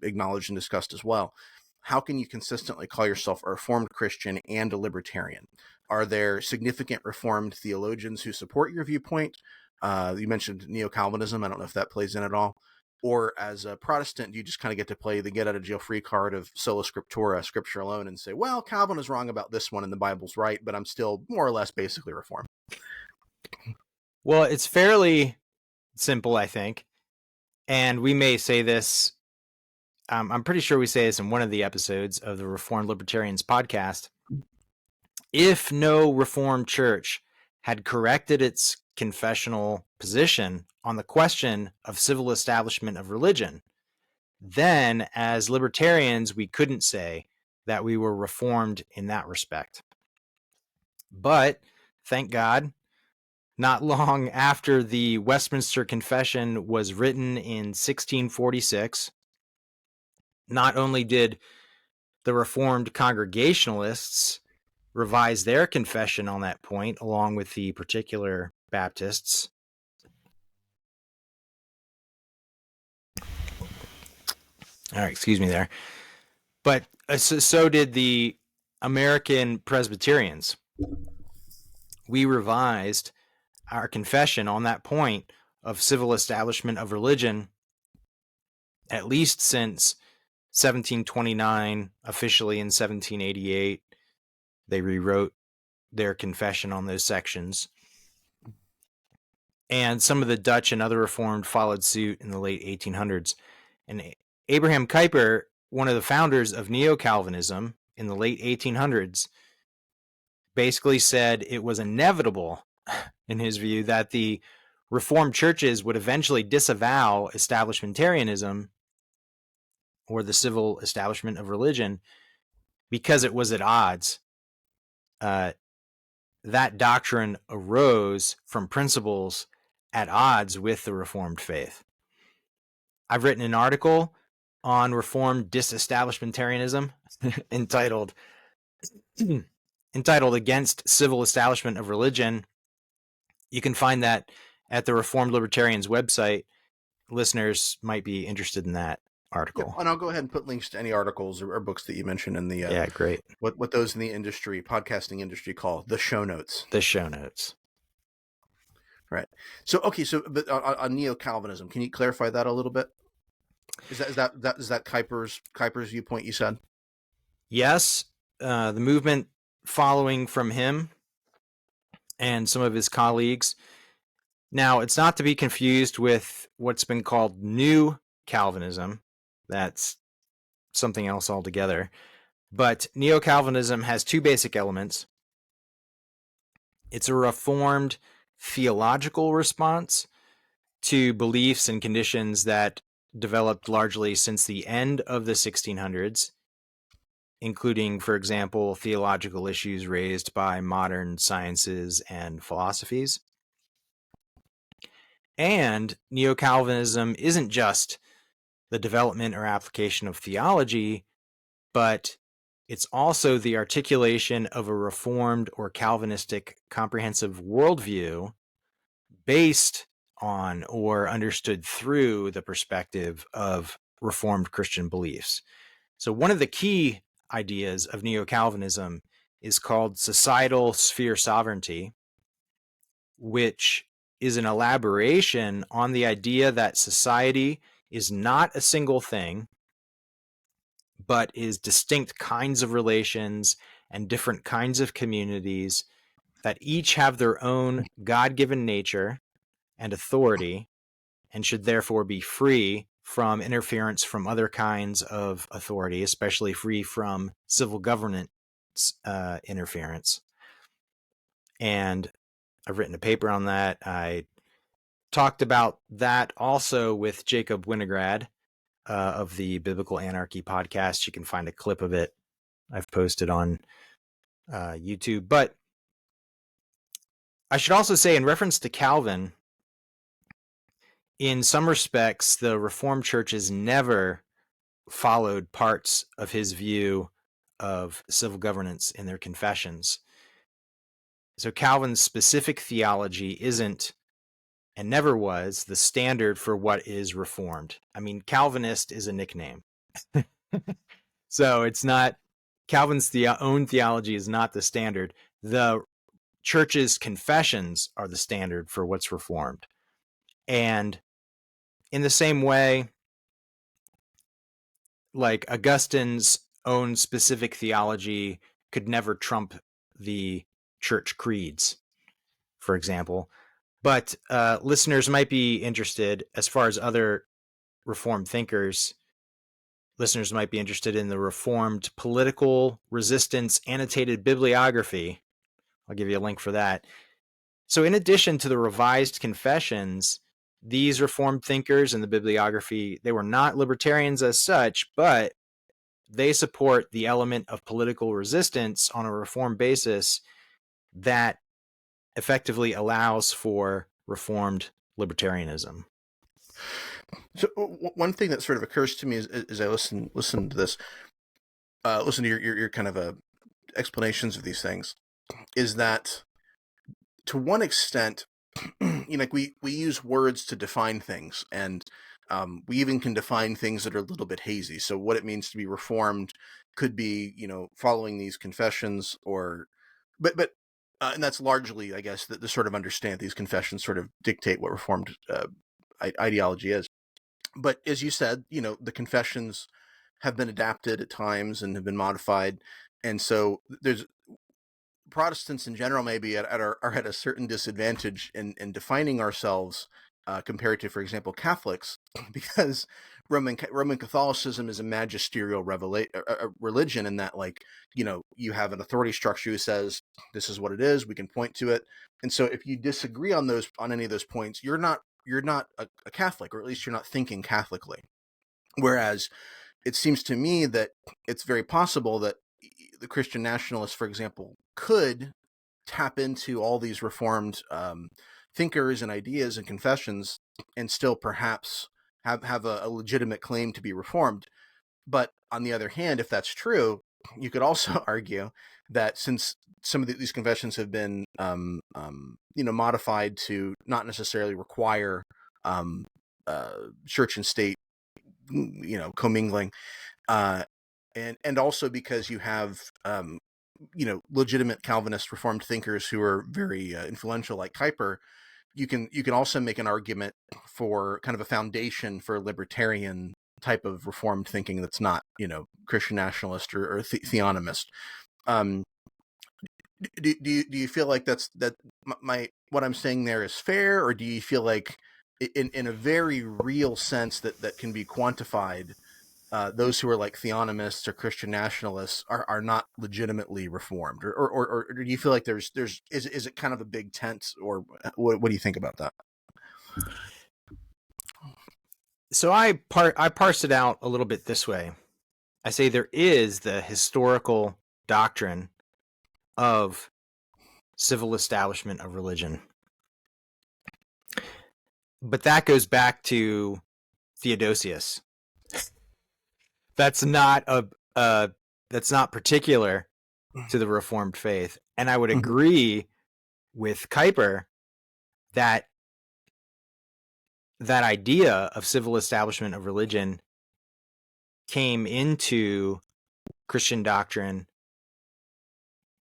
acknowledged and discussed as well, how can you consistently call yourself a Reformed Christian and a libertarian? Are there significant Reformed theologians who support your viewpoint? You mentioned neo-Calvinism. I don't know if that plays in at all. Or as a Protestant, you just kind of get to play the get out of jail free card of sola scriptura, scripture alone, and say, well, Calvin is wrong about this one and the Bible's right, but I'm still more or less basically Reformed. Well, it's fairly simple, I think. And we may say this, I'm pretty sure we say this in one of the episodes of the Reformed Libertarians podcast. If no Reformed church had corrected its confessional position on the question of civil establishment of religion, then as libertarians, we couldn't say that we were Reformed in that respect. But thank God, not long after the Westminster Confession was written in 1646, not only did the Reformed Congregationalists revise their confession on that point, along with the particular Baptists, all right, excuse me there, but so did the American Presbyterians. We revised our confession on that point of civil establishment of religion at least since 1729, officially in 1788. They rewrote their confession on those sections. And some of the Dutch and other Reformed followed suit in the late 1800s. And Abraham Kuyper, one of the founders of neo-Calvinism in the late 1800s, basically said it was inevitable, in his view, that the Reformed churches would eventually disavow establishmentarianism, or the civil establishment of religion, because it was at odds. That doctrine arose from principles at odds with the Reformed faith. I've written an article on Reformed disestablishmentarianism entitled Against Civil Establishment of Religion. You can find that at the Reformed Libertarians website. Listeners might be interested in that article. Yeah, and I'll go ahead and put links to any articles or books that you mentioned in the yeah, great. What those in the industry, podcasting industry, call the show notes. The show notes. Right. So okay. So but on neo-Calvinism, can you clarify that a little bit? Is that Kuyper's viewpoint? You said. Yes, the movement following from him and some of his colleagues. Now, it's not to be confused with what's been called New Calvinism. That's something else altogether. But neo-Calvinism has two basic elements. It's a reformed theological response to beliefs and conditions that developed largely since the end of the 1600s, including, for example, theological issues raised by modern sciences and philosophies. And neo-Calvinism isn't just the development or application of theology, but it's also the articulation of a Reformed or Calvinistic comprehensive worldview based on or understood through the perspective of Reformed Christian beliefs. So one of the key ideas of neo-Calvinism is called societal sphere sovereignty, which is an elaboration on the idea that society is not a single thing, but is distinct kinds of relations and different kinds of communities that each have their own God-given nature and authority, and should therefore be free from interference from other kinds of authority, especially free from civil governance interference. And I've written a paper on that. I talked about that also with Jacob Winograd of the Biblical Anarchy podcast. You can find a clip of it. I've posted on YouTube. But I should also say, in reference to Calvin, in some respects, the Reformed churches never followed parts of his view of civil governance in their confessions. So Calvin's specific theology isn't, and never was, the standard for what is Reformed. I mean, Calvinist is a nickname. So it's not, Calvin's own theology is not the standard. The church's confessions are the standard for what's Reformed. And in the same way, like Augustine's own specific theology could never trump the church creeds, for example. But listeners might be interested, as far as other Reformed thinkers, listeners might be interested in the Reformed Political Resistance Annotated Bibliography. I'll give you a link for that. So in addition to the revised confessions, these Reformed thinkers in the bibliography, they were not libertarians as such, but they support the element of political resistance on a Reformed basis that effectively allows for Reformed libertarianism. So one thing that sort of occurs to me as I listen to this, listen to your kind of explanations of these things, is that to one extent, like we use words to define things, and we even can define things that are a little bit hazy. So what it means to be Reformed could be, following these confessions, but and that's largely, I guess, the sort of understand these confessions sort of dictate what Reformed ideology is. But as you said, the confessions have been adapted at times and have been modified, and so there's Protestants in general maybe are at a certain disadvantage in defining ourselves compared to, for example, Catholics, because Roman Catholicism is a magisterial religion, in that, like, you have an authority structure who says this is what it is. We can point to it, and so if you disagree on any of those points, you're not a Catholic, or at least you're not thinking Catholically. Whereas it seems to me that it's very possible that the Christian nationalists, for example, could tap into all these Reformed thinkers and ideas and confessions, and still perhaps have a legitimate claim to be Reformed. But on the other hand, if that's true, you could also argue that since some of these confessions have been modified to not necessarily require church and state commingling, and also because you have legitimate Calvinist Reformed thinkers who are very influential, like Kuyper, you can also make an argument for kind of a foundation for libertarian type of Reformed thinking that's not Christian nationalist or theonomist. Do you feel like what I'm saying there is fair, or do you feel like in a very real sense that can be quantified, those who are like theonomists or Christian nationalists are not legitimately Reformed, or do you feel like is it kind of a big tent, or what do you think about that? So I parse it out a little bit this way. I say there is the historical doctrine of civil establishment of religion, but that goes back to Theodosius. That's not that's not particular to the Reformed faith. And I would agree with Kuyper that idea of civil establishment of religion came into Christian doctrine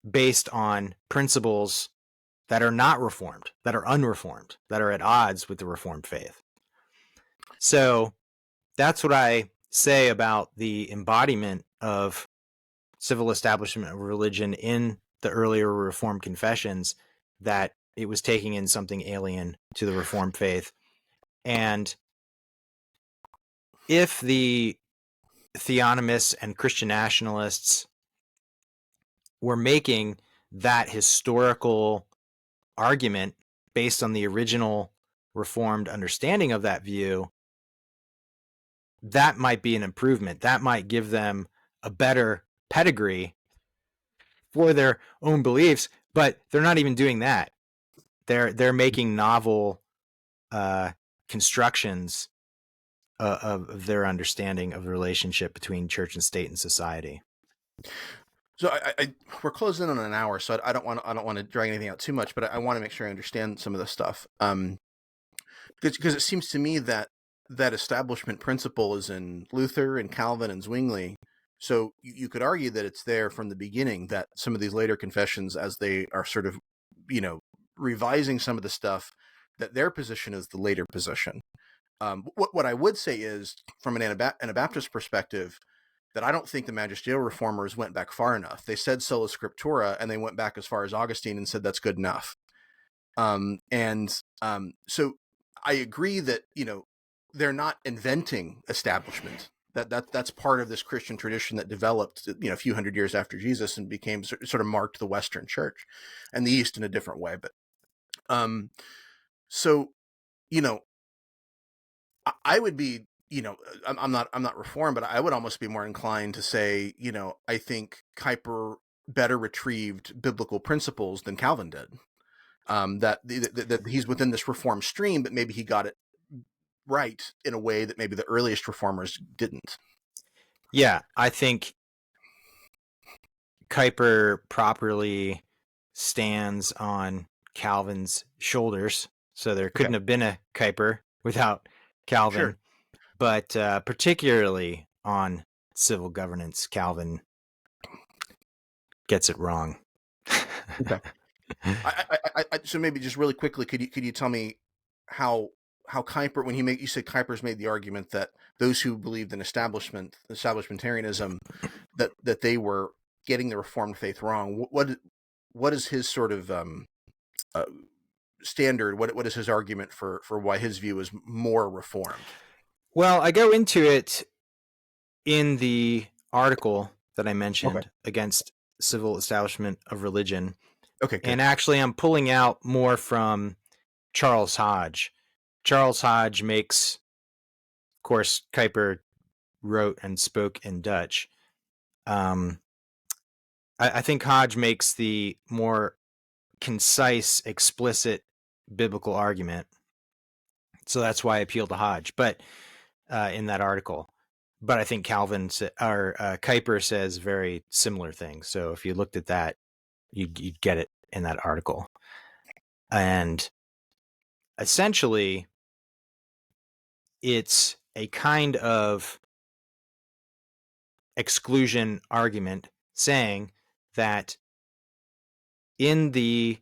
based on principles that are not Reformed, that are unreformed, that are at odds with the Reformed faith. So that's what I say about the embodiment of civil establishment of religion in the earlier Reformed confessions, that it was taking in something alien to the Reformed faith. And if the theonomists and Christian nationalists were making that historical argument based on the original Reformed understanding of that view, that might be an improvement. That might give them a better pedigree for their own beliefs, but they're not even doing that. They're making novel constructions of their understanding of the relationship between church and state and society. So we're closing in on an hour, so I don't want to drag anything out too much, but I want to make sure I understand some of this stuff. Because it seems to me that establishment principle is in Luther and Calvin and Zwingli. So you could argue that it's there from the beginning, that some of these later confessions, as they are sort of, revising some of the stuff, that their position is the later position. What I would say is, from an Anabaptist perspective, that I don't think the magisterial reformers went back far enough. They said sola scriptura, and they went back as far as Augustine and said that's good enough. So I agree that, they're not inventing establishment. That's part of this Christian tradition that developed, a few hundred years after Jesus and became sort of marked the Western Church and the East in a different way. But so, I would be, I'm not Reformed, but I would almost be more inclined to say, I think Kuyper better retrieved biblical principles than Calvin did. That he's within this Reform stream, but maybe he got it right in a way that maybe the earliest Reformers didn't. Yeah, I think Kuyper properly stands on Calvin's shoulders, so there couldn't have been a Kuyper without Calvin. Sure. But particularly on civil governance, Calvin gets it wrong. Okay. So maybe just really quickly, could you tell me how Kuyper, when you said Kuyper's made the argument that those who believed in establishmentarianism, that they were getting the Reformed faith wrong. What is his sort of standard? What is his argument for why his view is more Reformed? Well, I go into it in the article that I mentioned against civil establishment of religion. Okay, good. And actually, I'm pulling out more from Charles Hodge. Charles Hodge makes, of course, Kuyper wrote and spoke in Dutch. I think Hodge makes the more concise, explicit biblical argument. So that's why I appeal to Hodge. But in that article, but I think Kuyper says very similar things. So if you looked at that, you'd get it in that article. And essentially, it's a kind of exclusion argument saying that in the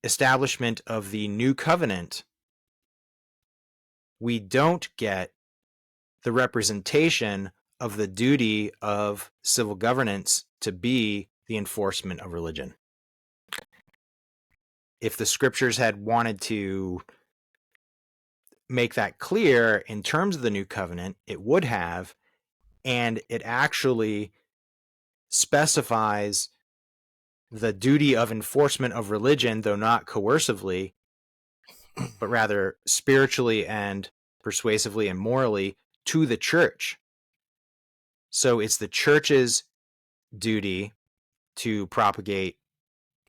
establishment of the new covenant, we don't get the representation of the duty of civil governance to be the enforcement of religion. If the scriptures had wanted to make that clear in terms of the new covenant, it would have, and it actually specifies the duty of enforcement of religion, though not coercively, but rather spiritually and persuasively and morally, to the church. So it's the church's duty to propagate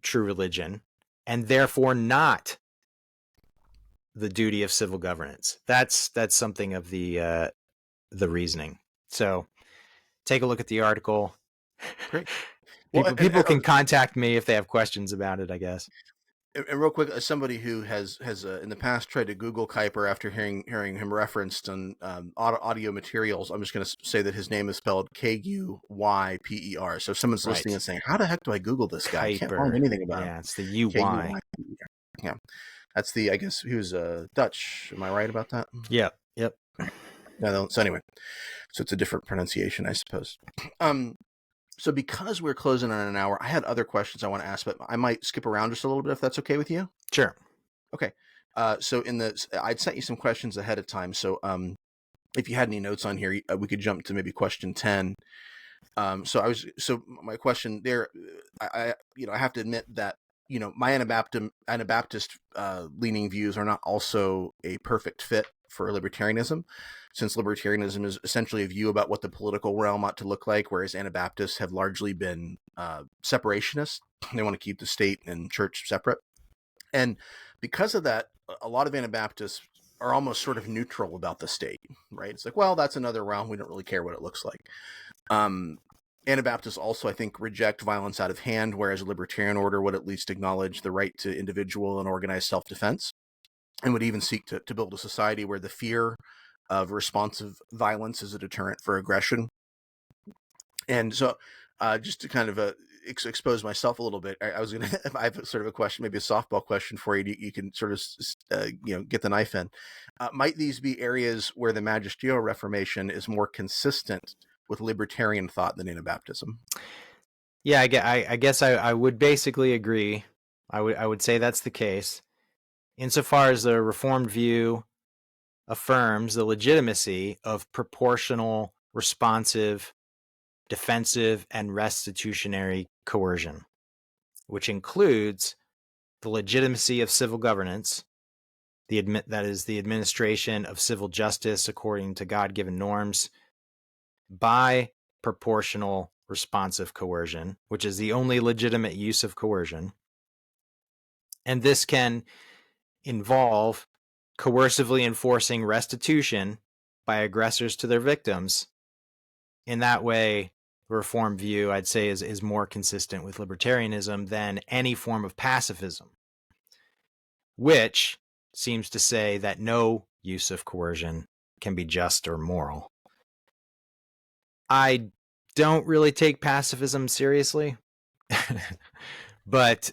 true religion, and therefore not the duty of civil governance. That's something of the reasoning. So take a look at the article. Great. People can contact me if they have questions about it, I guess. And real quick, as somebody who has in the past tried to Google Kuyper after hearing him referenced on audio materials, I'm just going to say that his name is spelled Kuyper. So if someone's listening and saying, "How the heck do I Google this guy? Kuyper. I can't find anything about him." Yeah, it's the UY. Yeah, that's the. I guess he was Dutch. Am I right about that? Yep. No, so anyway, so it's a different pronunciation, I suppose. So because we're closing on an hour, I had other questions I want to ask, but I might skip around just a little bit if that's okay with you. Sure. Okay. So I'd sent you some questions ahead of time. So if you had any notes on here, we could jump to maybe question 10. So my question there, I have to admit that, my Anabaptist leaning views are not also a perfect fit for libertarianism, since libertarianism is essentially a view about what the political realm ought to look like, whereas Anabaptists have largely been separationists. They want to keep the state and church separate. And because of that, a lot of Anabaptists are almost sort of neutral about the state, right? It's like, well, that's another realm. We don't really care what it looks like. Anabaptists also, I think, reject violence out of hand, whereas a libertarian order would at least acknowledge the right to individual and organized self-defense, and would even seek to build a society where the fear of responsive violence is a deterrent for aggression. And so just to kind of expose myself a little bit, I was going to, I have sort of a question, maybe a softball question for you. You can sort of, get the knife in. Might these be areas where the magisterial reformation is more consistent with libertarian thought than Anabaptism? Yeah, I guess I would basically agree. I would say that's the case. Insofar as the Reformed view affirms the legitimacy of proportional, responsive, defensive, and restitutionary coercion, which includes the legitimacy of civil governance, that is the administration of civil justice according to God-given norms, by proportional responsive coercion, which is the only legitimate use of coercion. And this can involve coercively enforcing restitution by aggressors to their victims. In that way, the Reformed view, I'd say, is more consistent with libertarianism than any form of pacifism, which seems to say that no use of coercion can be just or moral. I don't really take pacifism seriously, but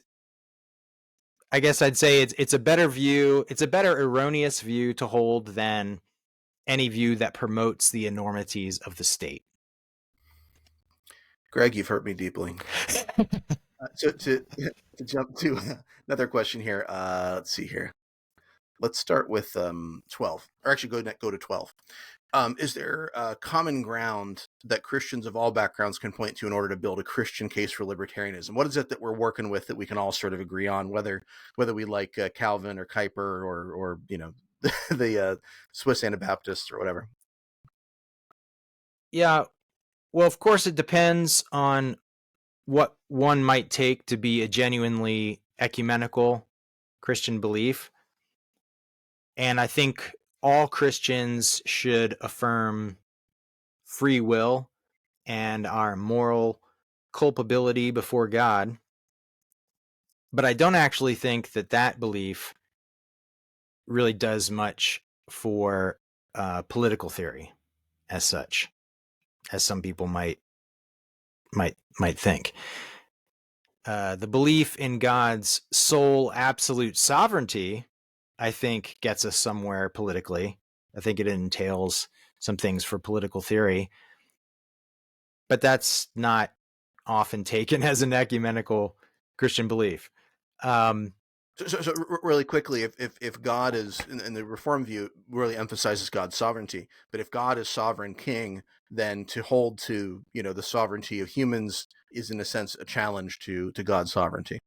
I guess I'd say it's a better view. It's a better erroneous view to hold than any view that promotes the enormities of the state. Greg, you've hurt me deeply. So to jump to another question here, let's see here. Let's start with 12, or actually go to 12. Is there common ground that Christians of all backgrounds can point to in order to build a Christian case for libertarianism? What is it that we're working with that we can all sort of agree on, whether we like Calvin or Kuyper or the Swiss Anabaptists or whatever? Yeah, well, of course, it depends on what one might take to be a genuinely ecumenical Christian belief. And I think all Christians should affirm free will and our moral culpability before God. But I don't actually think that belief really does much for political theory as such, as some people might think. The belief in God's sole absolute sovereignty, I think, gets us somewhere politically. I think it entails some things for political theory, but that's not often taken as an ecumenical Christian belief. So really quickly, if God is, in the Reformed view, really emphasizes God's sovereignty, but if God is sovereign king, then to hold to the sovereignty of humans is in a sense a challenge to God's sovereignty.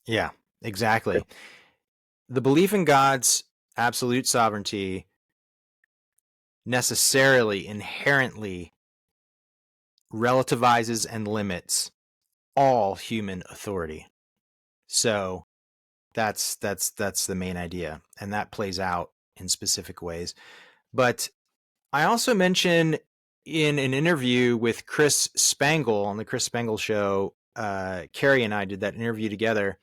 Yeah, exactly. The belief in God's absolute sovereignty necessarily, inherently relativizes and limits all human authority. So that's the main idea, and that plays out in specific ways. But I also mentioned in an interview with Chris Spangle on the Chris Spangle Show, Carrie and I did that interview together.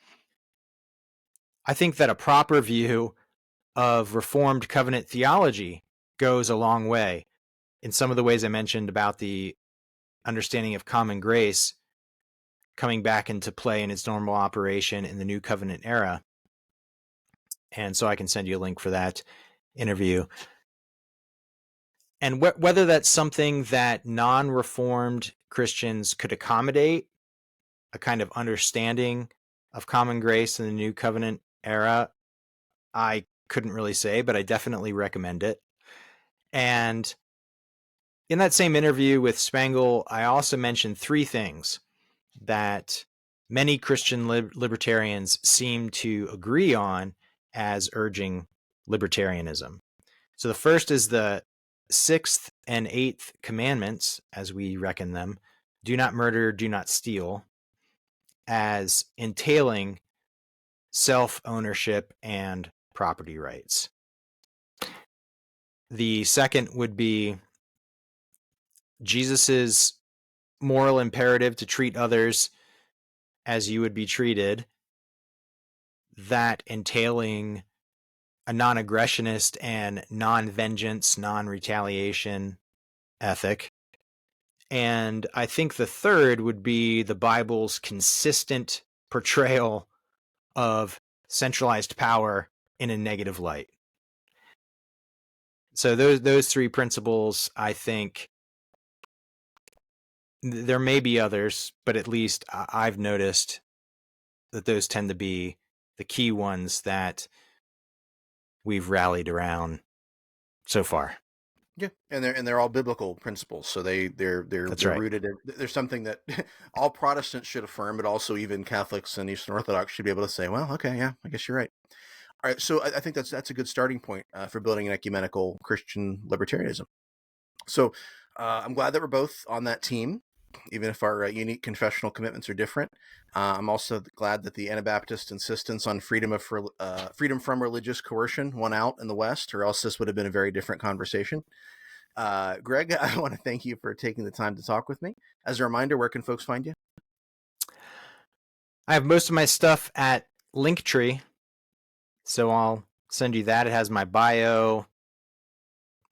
I think that a proper view of Reformed covenant theology goes a long way in some of the ways I mentioned about the understanding of common grace coming back into play in its normal operation in the New Covenant era. And so I can send you a link for that interview. And whether that's something that non-Reformed Christians could accommodate, a kind of understanding of common grace in the New Covenant era, I couldn't really say, but I definitely recommend it. And in that same interview with Spangle, I also mentioned three things that many Christian libertarians seem to agree on as urging libertarianism. So the first is the 6th and 8th commandments, as we reckon them. Do not murder, do not steal, as entailing self-ownership and property rights. The second would be Jesus's moral imperative to treat others as you would be treated, that entailing a non-aggressionist and non-vengeance, non-retaliation ethic. And I think the third would be the Bible's consistent portrayal of centralized power in a negative light. So those three principles, I think, there may be others, but at least I've noticed that those tend to be the key ones that we've rallied around so far. Yeah, and they're all biblical principles, so they're Right. rooted in. There's something that all Protestants should affirm, but also even Catholics and Eastern Orthodox should be able to say, well, okay, yeah, I guess you're right. All right, so I think that's a good starting point for building an ecumenical Christian libertarianism. So I'm glad that we're both on that team, even if our unique confessional commitments are different. I'm also glad that the Anabaptist insistence on freedom from religious coercion won out in the West, or else this would have been a very different conversation. Greg, I want to thank you for taking the time to talk with me. As a reminder, where can folks find you? I have most of my stuff at Linktree, so I'll send you that. It has my bio,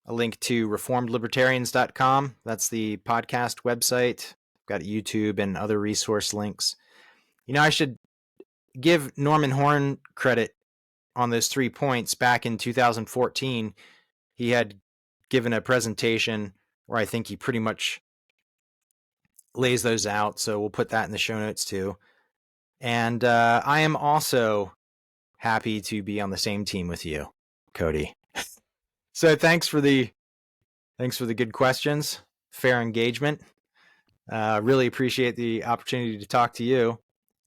a link to reformedlibertarians.com. That's the podcast website. Got YouTube and other resource links. I should give Norman Horn credit on those 3 points. Back in 2014, he had given a presentation where I think he pretty much lays those out. So we'll put that in the show notes too. And I am also happy to be on the same team with you, Cody. So thanks for the good questions, fair engagement. Really appreciate the opportunity to talk to you.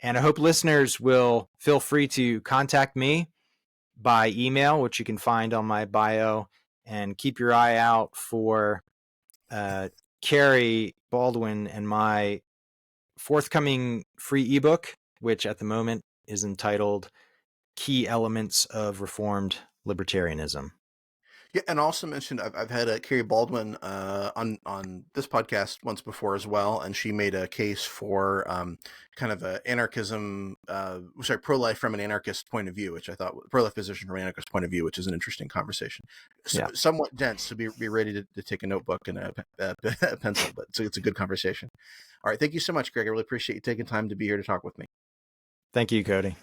And I hope listeners will feel free to contact me by email, which you can find on my bio, and keep your eye out for Carrie Baldwin and my forthcoming free ebook, which at the moment is entitled Key Elements of Reformed Libertarianism. Yeah, and also mentioned I've had Carrie Baldwin on this podcast once before as well, and she made a case for kind of a anarchism, pro-life from an anarchist point of view, which I thought pro-life position from an anarchist point of view, which is an interesting conversation. So, somewhat dense, so be ready to take a notebook and a pencil, but it's a good conversation. All right, thank you so much, Greg. I really appreciate you taking time to be here to talk with me. Thank you, Cody.